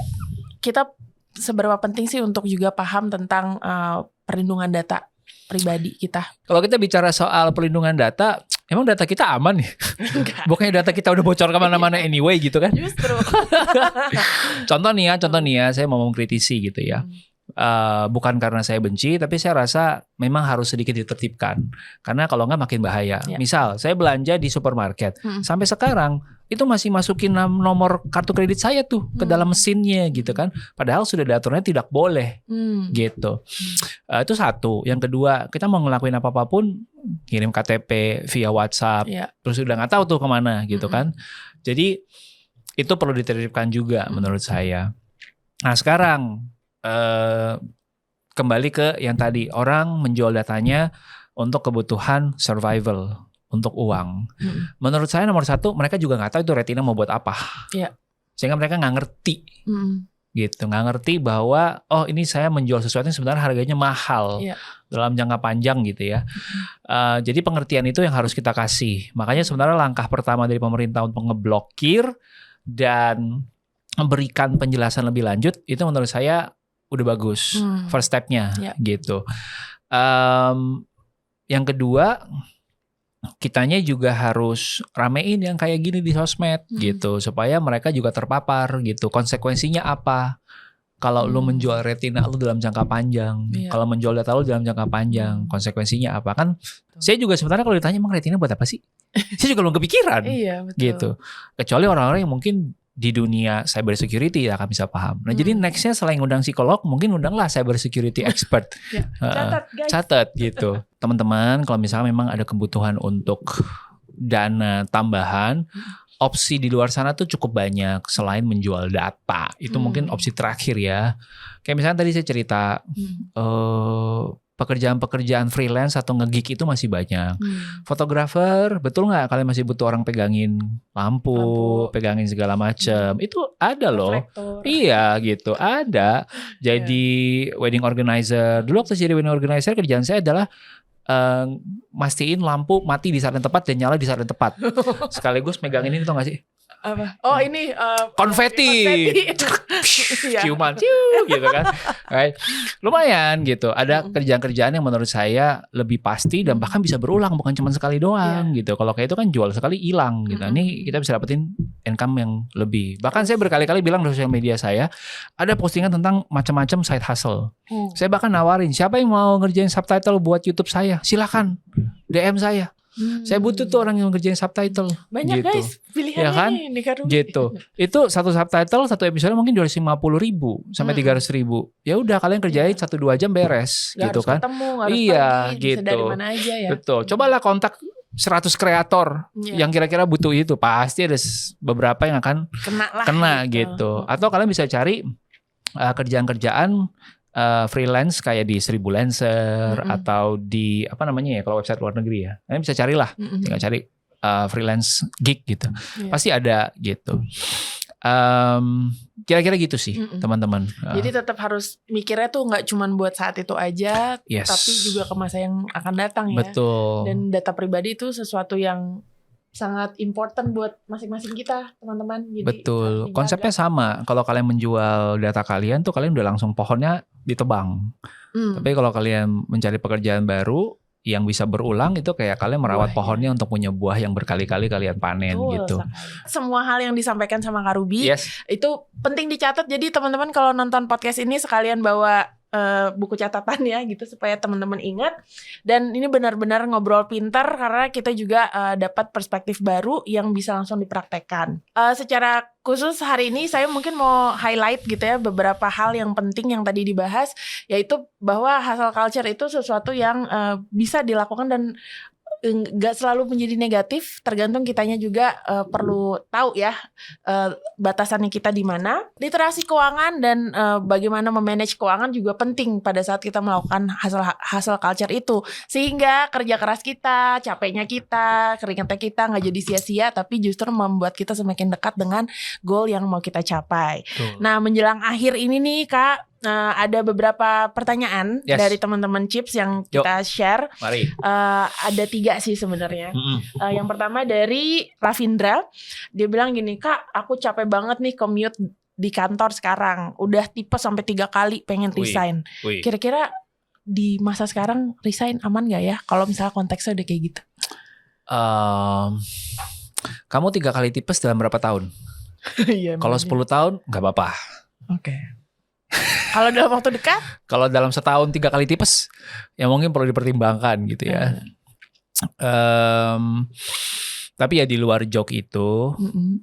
[SPEAKER 1] kita seberapa penting sih untuk juga paham tentang perlindungan data pribadi kita?
[SPEAKER 2] Kalau kita bicara soal perlindungan data, emang data kita aman nih? Bukannya data kita udah bocor kemana-mana anyway gitu kan?
[SPEAKER 1] Justru.
[SPEAKER 2] Contoh nih ya, saya mau mengkritisi gitu ya. Bukan karena saya benci, tapi saya rasa memang harus sedikit ditertibkan. Karena kalau nggak makin bahaya. Misal, saya belanja di supermarket. Sampai sekarang, itu masih masukin nomor kartu kredit saya tuh ke dalam mesinnya gitu kan. Padahal sudah diaturnya tidak boleh gitu. Itu satu. Yang kedua, kita mau ngelakuin apapun, kirim KTP via WhatsApp. Terus udah nggak tahu tuh kemana gitu kan. Jadi Itu perlu diterapkan juga menurut saya. Nah sekarang kembali ke yang tadi, orang menjual datanya untuk kebutuhan survival, untuk uang. Menurut saya nomor satu, mereka juga nggak tahu itu retina mau buat apa.
[SPEAKER 1] Iya.
[SPEAKER 2] Sehingga mereka nggak ngerti. Gitu, nggak ngerti bahwa oh ini saya menjual sesuatu yang sebenarnya harganya mahal dalam jangka panjang gitu ya. Jadi pengertian itu yang harus kita kasih. Makanya sebenarnya langkah pertama dari pemerintah untuk ngeblokir dan memberikan penjelasan lebih lanjut itu menurut saya udah bagus, first stepnya gitu. Yang kedua, kitanya juga harus ramein yang kayak gini di sosmed gitu, supaya mereka juga terpapar gitu. Konsekuensinya apa? Kalau lu menjual retina lu dalam jangka panjang, kalau menjual data lu dalam jangka panjang, konsekuensinya apa? Kan saya juga sebenarnya kalau ditanya emang retina buat apa sih? Saya juga belum kepikiran. Gitu. Kecuali orang-orang yang mungkin di dunia cyber security akan bisa paham. Nah jadi nextnya selain undang psikolog, mungkin undanglah cyber security expert. Catat gitu. Teman-teman kalau misalnya memang ada kebutuhan untuk dana tambahan, opsi di luar sana tuh cukup banyak selain menjual data. Itu mungkin opsi terakhir ya. Kayak misalnya tadi saya cerita pekerjaan-pekerjaan freelance atau nge-gig itu masih banyak. Fotografer, betul nggak kalian masih butuh orang pegangin lampu, pegangin segala macam. Itu ada loh.
[SPEAKER 1] Reflektor.
[SPEAKER 2] Iya gitu, ada. Jadi wedding organizer. Dulu waktu jadi wedding organizer kerjaan saya adalah mastiin lampu mati di saat yang tepat dan nyala di saat yang tepat. Sekaligus megangin ini tau gak sih?
[SPEAKER 1] Apa? Oh ini
[SPEAKER 2] konfeti. Ciuman gitu kan. Right. Lumayan gitu. Ada kerjaan-kerjaan yang menurut saya lebih pasti dan bahkan bisa berulang, bukan cuma sekali doang gitu. Kalau kayak itu kan jual sekali hilang gitu. Ini kita bisa dapetin income yang lebih. Bahkan saya berkali-kali bilang di sosial media saya, ada postingan tentang macam-macam side hustle. Saya bahkan nawarin, siapa yang mau ngerjain subtitle buat YouTube saya? Silakan DM saya. Saya butuh tuh orang yang ngerjain subtitle.
[SPEAKER 1] Banyak
[SPEAKER 2] gitu.
[SPEAKER 1] guys pilihannya
[SPEAKER 2] ya kan?
[SPEAKER 1] nih Kak Ruby.
[SPEAKER 2] Gitu. Itu satu subtitle satu episode mungkin 250.000 sampai 300.000. Ya udah kalian kerjain 1-2 jam beres
[SPEAKER 1] Gak
[SPEAKER 2] gitu
[SPEAKER 1] harus
[SPEAKER 2] kan.
[SPEAKER 1] ketemu, gak harus
[SPEAKER 2] iya
[SPEAKER 1] pergi,
[SPEAKER 2] gitu.
[SPEAKER 1] bisa dari mana aja ya.
[SPEAKER 2] Betul. Cobalah kontak 100 kreator yang kira-kira butuh itu. Pasti ada beberapa yang akan kena gitu. Atau kalian bisa cari kerjaan-kerjaan freelance kayak di Seribulancer atau di apa namanya ya kalau website luar negeri ya. Kalian bisa carilah, tinggal cari freelance gig gitu. Pasti ada gitu. Kira-kira gitu sih teman-teman.
[SPEAKER 1] Jadi tetap harus mikirnya tuh nggak cuma buat saat itu aja, tapi juga ke masa yang akan datang ya.
[SPEAKER 2] Betul.
[SPEAKER 1] Dan data pribadi itu sesuatu yang sangat important buat masing-masing kita teman-teman. Jadi
[SPEAKER 2] betul. Konsepnya sama. Kalau kalian menjual data kalian tuh kalian udah langsung pohonnya ditebang. Tapi kalau kalian mencari pekerjaan baru yang bisa berulang itu kayak kalian merawat pohonnya untuk punya buah yang berkali-kali kalian panen gitu.
[SPEAKER 1] Semua hal yang disampaikan sama Kak Ruby itu penting dicatat. Jadi teman-teman kalau nonton podcast ini sekalian bawa buku catatan ya gitu supaya teman-teman ingat. Dan ini benar-benar ngobrol pintar karena kita juga dapat perspektif baru yang bisa langsung dipraktekkan. Secara khusus hari ini saya mungkin mau highlight gitu ya beberapa hal yang penting yang tadi dibahas, yaitu bahwa hustle culture itu sesuatu yang bisa dilakukan dan nggak selalu menjadi negatif, tergantung kitanya juga perlu tahu ya batasannya kita di mana. Literasi keuangan dan bagaimana memanage keuangan juga penting pada saat kita melakukan hustle culture itu, sehingga kerja keras kita, capeknya kita, keringatnya kita nggak jadi sia-sia, tapi justru membuat kita semakin dekat dengan goal yang mau kita capai. Nah menjelang akhir ini nih Kak, ada beberapa pertanyaan dari teman-teman Chips yang kita share.
[SPEAKER 2] Mari.
[SPEAKER 1] Ada 3 sih sebenarnya. Yang pertama dari Ravindra, dia bilang gini, Kak, aku capek banget nih commute di kantor sekarang. Udah tipes sampai 3 kali pengen resign. Kira-kira di masa sekarang resign aman gak ya? Kalau misalnya konteksnya udah kayak gitu.
[SPEAKER 2] Kamu 3 kali tipes dalam berapa tahun? Kalau 10 tahun gak apa-apa.
[SPEAKER 1] Oke. Kalau dalam waktu dekat?
[SPEAKER 2] Kalau dalam setahun 3 kali tipes, ya mungkin perlu dipertimbangkan gitu ya. Tapi ya di luar joke itu,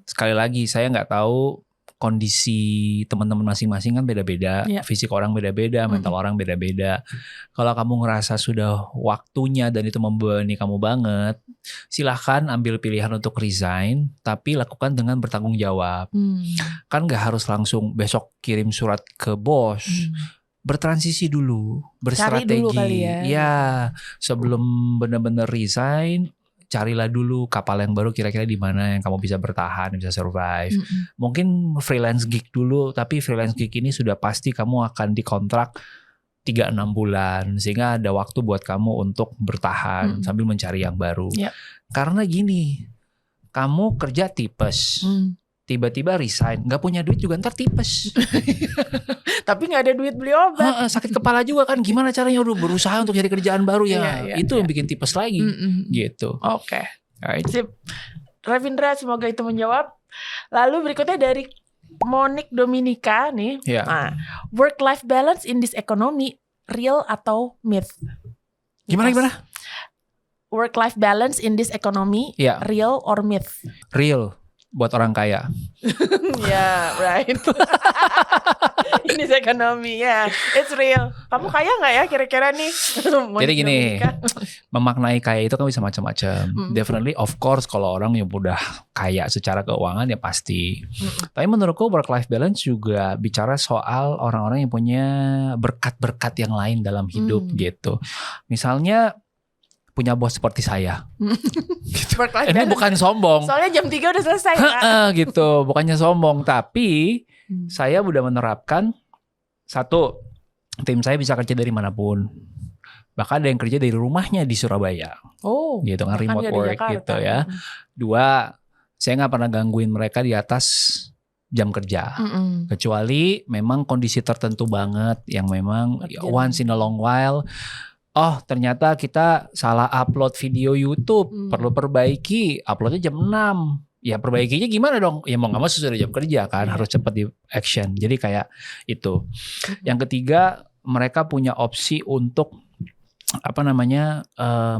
[SPEAKER 2] sekali lagi saya nggak tahu kondisi teman-teman masing-masing kan beda-beda, fisik orang beda-beda, mental orang beda-beda. Kalau kamu ngerasa sudah waktunya dan itu membebani kamu banget, silahkan ambil pilihan untuk resign, tapi lakukan dengan bertanggung jawab. Kan gak harus langsung besok kirim surat ke bos. Bertransisi dulu, berstrategi. Dulu kali ya, sebelum benar-benar resign, carilah dulu kapal yang baru kira-kira di mana yang kamu bisa bertahan, bisa survive. Mungkin freelance gig dulu, tapi freelance gig ini sudah pasti kamu akan dikontrak 3-6 bulan, sehingga ada waktu buat kamu untuk bertahan sambil mencari yang baru. Karena gini, kamu kerja tipes, tiba-tiba resign, gak punya duit juga ntar tipes.
[SPEAKER 1] Tapi gak ada duit beli obat.
[SPEAKER 2] Sakit kepala juga kan, gimana caranya udah berusaha untuk cari kerjaan baru itu yang bikin tipes lagi. Gitu.
[SPEAKER 1] Oke.
[SPEAKER 2] Right.
[SPEAKER 1] Sip. Ravindra, semoga itu menjawab. Lalu berikutnya dari Monique Dominica nih. Work-life balance in this economy, real atau myth?
[SPEAKER 2] Gimana?
[SPEAKER 1] Work-life balance in this economy, real or myth?
[SPEAKER 2] Real. Buat orang kaya.
[SPEAKER 1] Right. Ini ekonomi it's real. Kamu kaya nggak ya kira-kira nih?
[SPEAKER 2] Jadi gini, memaknai kaya itu kan bisa macam-macam. Definitely, of course, kalau orang yang udah kaya secara keuangan ya pasti. Tapi menurutku work-life balance juga bicara soal orang-orang yang punya berkat-berkat yang lain dalam hidup gitu. Misalnya punya bos seperti saya. Gitu. Ini bukan sombong.
[SPEAKER 1] Soalnya jam 3 udah selesai.
[SPEAKER 2] Gitu, bukannya sombong. Tapi saya udah menerapkan satu, tim saya bisa kerja dari manapun. Bahkan ada yang kerja dari rumahnya di Surabaya. Gitu kan, remote work gitu ya. 2, saya gak pernah gangguin mereka di atas jam kerja. Kecuali memang kondisi tertentu banget yang memang once in a long while. Ternyata kita salah upload video YouTube, perlu perbaiki, uploadnya jam 6. Ya perbaikinya gimana dong? Ya mau gak mau sesuai jam kerja kan, harus cepat di action. Jadi kayak itu. Yang ketiga, mereka punya opsi untuk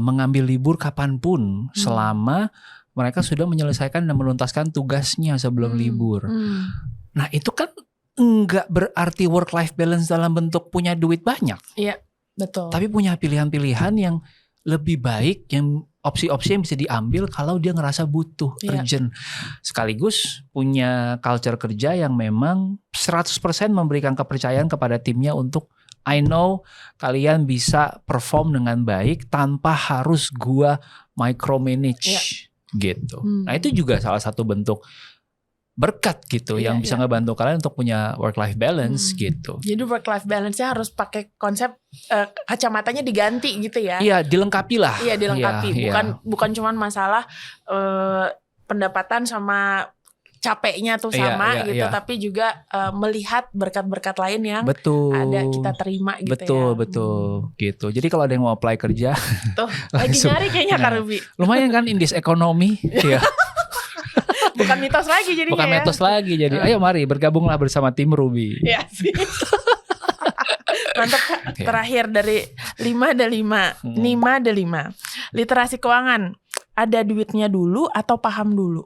[SPEAKER 2] mengambil libur kapanpun selama mereka sudah menyelesaikan dan menuntaskan tugasnya sebelum libur. Nah itu kan enggak berarti work-life balance dalam bentuk punya duit banyak.
[SPEAKER 1] Iya. Betul.
[SPEAKER 2] Tapi punya pilihan-pilihan yang lebih baik, yang opsi-opsi yang bisa diambil kalau dia ngerasa butuh, urgent. Sekaligus punya culture kerja yang memang 100% memberikan kepercayaan kepada timnya untuk I know kalian bisa perform dengan baik tanpa harus gua micromanage gitu. Nah itu juga salah satu bentuk berkat gitu yang bisa ngebantu kalian untuk punya work-life balance gitu.
[SPEAKER 1] Jadi work-life balance-nya harus pakai konsep kacamatanya diganti gitu ya.
[SPEAKER 2] Iya, dilengkapi lah.
[SPEAKER 1] Iya, dilengkapi. Bukan cuman masalah pendapatan sama capeknya tuh sama gitu, tapi juga melihat berkat-berkat lain yang ada kita terima gitu
[SPEAKER 2] Betul gitu. Jadi kalau ada yang mau apply kerja
[SPEAKER 1] tuh lagi nyari kayaknya Kak Ruby.
[SPEAKER 2] Lumayan kan in this economy ya.
[SPEAKER 1] Bukan mitos lagi jadinya.
[SPEAKER 2] Bukan mitos lagi jadi. Ayo mari bergabunglah bersama tim Ruby.
[SPEAKER 1] Iya sih. Mantap Kak. Terakhir dari 5 ada 5. 5 ada 5. Literasi keuangan. Ada duitnya dulu atau paham dulu?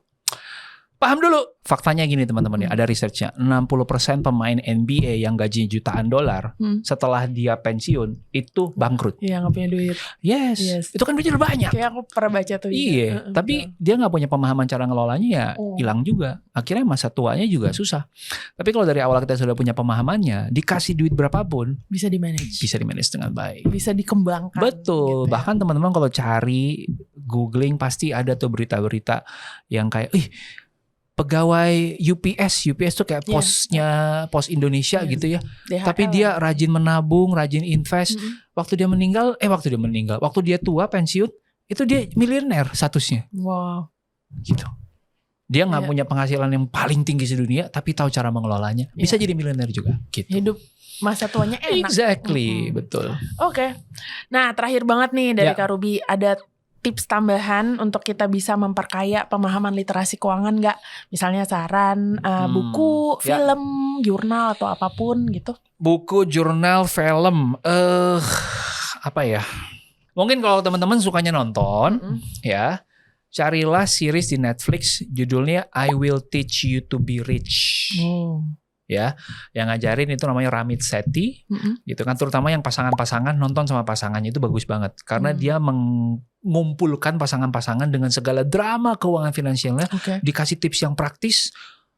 [SPEAKER 2] Paham dulu. Faktanya gini teman-teman ya, ada researchnya. 60% pemain NBA yang gajinya jutaan dolar setelah dia pensiun itu bangkrut.
[SPEAKER 1] Iya, gak punya duit.
[SPEAKER 2] Yes. Itu kan duitnya banyak.
[SPEAKER 1] Kayak aku pernah baca tuh.
[SPEAKER 2] Iya, tapi dia gak punya pemahaman cara ngelolanya ya hilang juga. Akhirnya masa tuanya juga susah. Tapi kalau dari awal kita sudah punya pemahamannya, dikasih duit berapapun
[SPEAKER 1] bisa dimanage.
[SPEAKER 2] Bisa dimanage dengan baik.
[SPEAKER 1] Bisa dikembangkan.
[SPEAKER 2] Betul. Gitu bahkan teman-teman kalau cari googling pasti ada tuh berita-berita yang kayak pegawai UPS tuh kayak pos Indonesia gitu ya. DHL. Tapi dia rajin menabung, rajin invest. Waktu dia tua pensiun, itu dia miliuner statusnya.
[SPEAKER 1] Wow.
[SPEAKER 2] Gitu. Dia nggak punya penghasilan yang paling tinggi di dunia, tapi tahu cara mengelolanya. Bisa jadi miliuner juga. Gitu.
[SPEAKER 1] Hidup masa tuanya enak.
[SPEAKER 2] Exactly, betul.
[SPEAKER 1] Oke. Nah terakhir banget nih dari Kak Ruby, ada tips tambahan untuk kita bisa memperkaya pemahaman literasi keuangan nggak? Misalnya saran, buku, film, jurnal atau apapun gitu.
[SPEAKER 2] Buku, jurnal, film, apa ya? Mungkin kalau teman-teman sukanya nonton, ya carilah series di Netflix judulnya I Will Teach You to Be Rich. Ya, yang ngajarin itu namanya Ramit Sethi, gitu kan. Terutama yang pasangan-pasangan, nonton sama pasangannya itu bagus banget karena dia mengumpulkan pasangan-pasangan dengan segala drama keuangan finansialnya, dikasih tips yang praktis.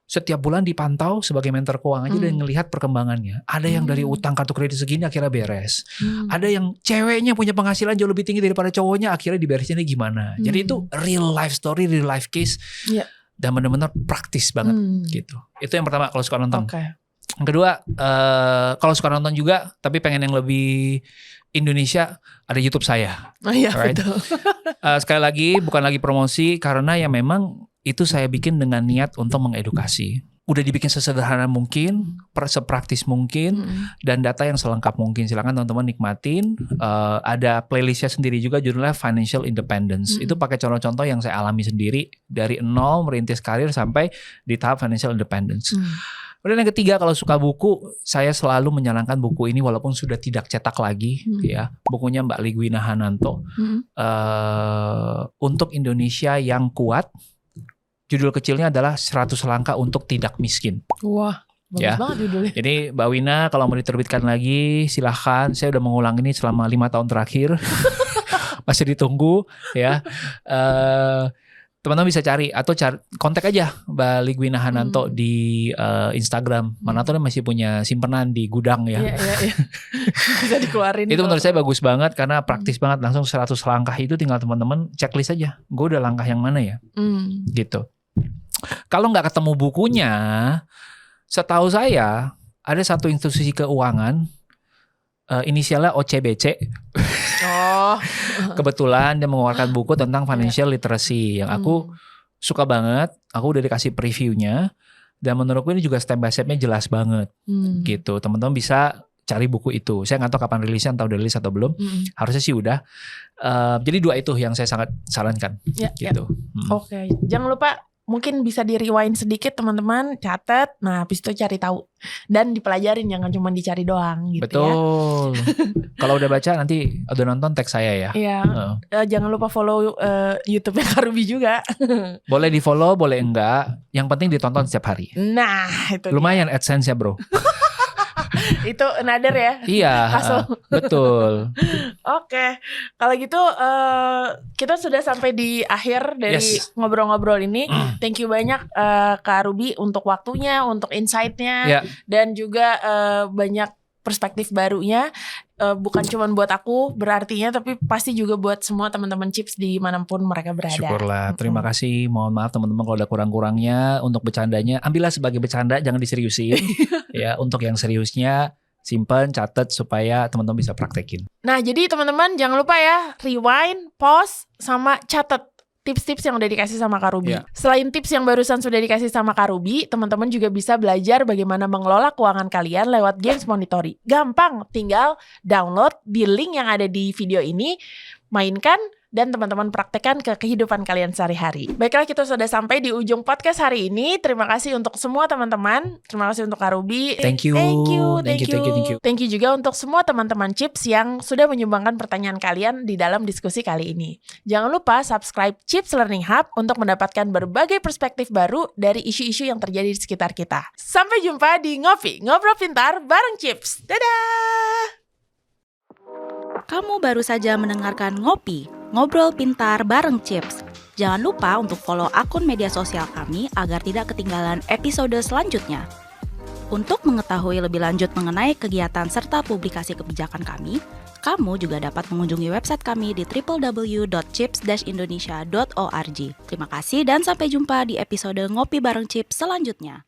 [SPEAKER 2] Setiap bulan dipantau sebagai mentor keuangan aja dan ngelihat perkembangannya. Ada yang dari utang kartu kredit segini akhirnya beres. Ada yang ceweknya punya penghasilan jauh lebih tinggi daripada cowoknya, akhirnya diberesinnya gimana. Jadi itu real life story, real life case. Dan benar-benar praktis banget gitu. Itu yang pertama kalau suka nonton. Yang kedua, kalau suka nonton juga tapi pengen yang lebih Indonesia, ada YouTube saya.
[SPEAKER 1] Betul.
[SPEAKER 2] Sekali lagi bukan lagi promosi, karena ya memang itu saya bikin dengan niat untuk mengedukasi. Udah dibikin sesederhana mungkin, sepraktis mungkin, dan data yang selengkap mungkin. Silakan teman-teman nikmatin. Ada playlistnya sendiri juga judulnya Financial Independence. Itu pakai contoh-contoh yang saya alami sendiri dari nol merintis karir sampai di tahap Financial Independence. Kemudian yang ketiga, kalau suka buku, saya selalu menyarankan buku ini walaupun sudah tidak cetak lagi, ya. Bukunya Mbak Ligwina Hananto, Untuk Indonesia yang Kuat. Judul kecilnya adalah 100 Langkah untuk Tidak Miskin.
[SPEAKER 1] Wah, bagus banget judulnya.
[SPEAKER 2] Jadi Mbak Wina kalau mau diterbitkan lagi silahkan. Saya udah mengulang ini selama 5 tahun terakhir. Masih ditunggu ya. Teman-teman bisa cari atau kontak aja Mbak Ligwina Hananto di Instagram. Hananto masih punya simpenan di gudang ya.
[SPEAKER 1] Iya. Bisa dikeluarin.
[SPEAKER 2] Itu menurut saya bagus banget karena praktis banget. Langsung 100 langkah itu tinggal teman-teman checklist aja. Gue udah langkah yang mana ya? Gitu. Kalau nggak ketemu bukunya, setahu saya ada satu institusi keuangan inisialnya OCBC. Kebetulan dia mengeluarkan buku tentang financial literacy yang aku suka banget. Aku udah dikasih previewnya dan menurutku ini juga step by stepnya jelas banget. Gitu. Teman-teman bisa cari buku itu. Saya nggak tahu kapan rilisnya, entah udah rilis atau belum. Harusnya sih udah. Jadi 2 itu yang saya sangat sarankan. Gitu.
[SPEAKER 1] Oke. Jangan lupa mungkin bisa di rewind sedikit teman-teman, catat, nah habis itu cari tahu dan dipelajarin, jangan cuma dicari doang gitu.
[SPEAKER 2] Betul. Kalau udah baca nanti udah nonton tag saya ya.
[SPEAKER 1] Iya. Jangan lupa follow YouTube-nya Kak Ruby juga.
[SPEAKER 2] Boleh di follow, boleh enggak. Yang penting ditonton setiap hari.
[SPEAKER 1] Nah itu
[SPEAKER 2] lumayan AdSense ya bro.
[SPEAKER 1] Itu another ya.
[SPEAKER 2] Iya. Betul.
[SPEAKER 1] Oke. Kalau gitu kita sudah sampai di akhir dari ngobrol-ngobrol ini. Thank you banyak Kak Ruby untuk waktunya, untuk insight-nya, dan juga banyak perspektif barunya. Bukan cuma buat aku berartinya, tapi pasti juga buat semua teman-teman Chips dimanapun mereka berada.
[SPEAKER 2] Syukurlah, terima kasih. Mohon maaf teman-teman kalau ada kurang-kurangnya. Untuk bercandanya, ambillah sebagai bercanda, jangan diseriusin. Ya, untuk yang seriusnya simpen, catat supaya teman-teman bisa praktekin. Nah,
[SPEAKER 1] jadi teman-teman jangan lupa ya, rewind, pause, sama catat tips-tips yang udah dikasih sama Kak Ruby. Selain tips yang barusan sudah dikasih sama Kak Ruby, teman-teman juga bisa belajar bagaimana mengelola keuangan kalian lewat Gains Monitory. Gampang, tinggal download di link yang ada di video ini, mainkan, dan teman-teman praktekkan ke kehidupan kalian sehari-hari. Baiklah, kita sudah sampai di ujung podcast hari ini. Terima kasih untuk semua teman-teman. Terima kasih untuk Kak Ruby.
[SPEAKER 2] Thank you.
[SPEAKER 1] Thank you juga untuk semua teman-teman Chips yang sudah menyumbangkan pertanyaan kalian di dalam diskusi kali ini. Jangan lupa subscribe Chips Learning Hub untuk mendapatkan berbagai perspektif baru dari isu-isu yang terjadi di sekitar kita. Sampai jumpa di Ngopi, Ngobrol Pintar bareng Chips. Dadah!
[SPEAKER 4] Kamu baru saja mendengarkan Ngopi, Ngobrol Pintar bareng Chips. Jangan lupa untuk follow akun media sosial kami agar tidak ketinggalan episode selanjutnya. Untuk mengetahui lebih lanjut mengenai kegiatan serta publikasi kebijakan kami, kamu juga dapat mengunjungi website kami di www.chips-indonesia.org. Terima kasih dan sampai jumpa di episode Ngopi bareng Chips selanjutnya.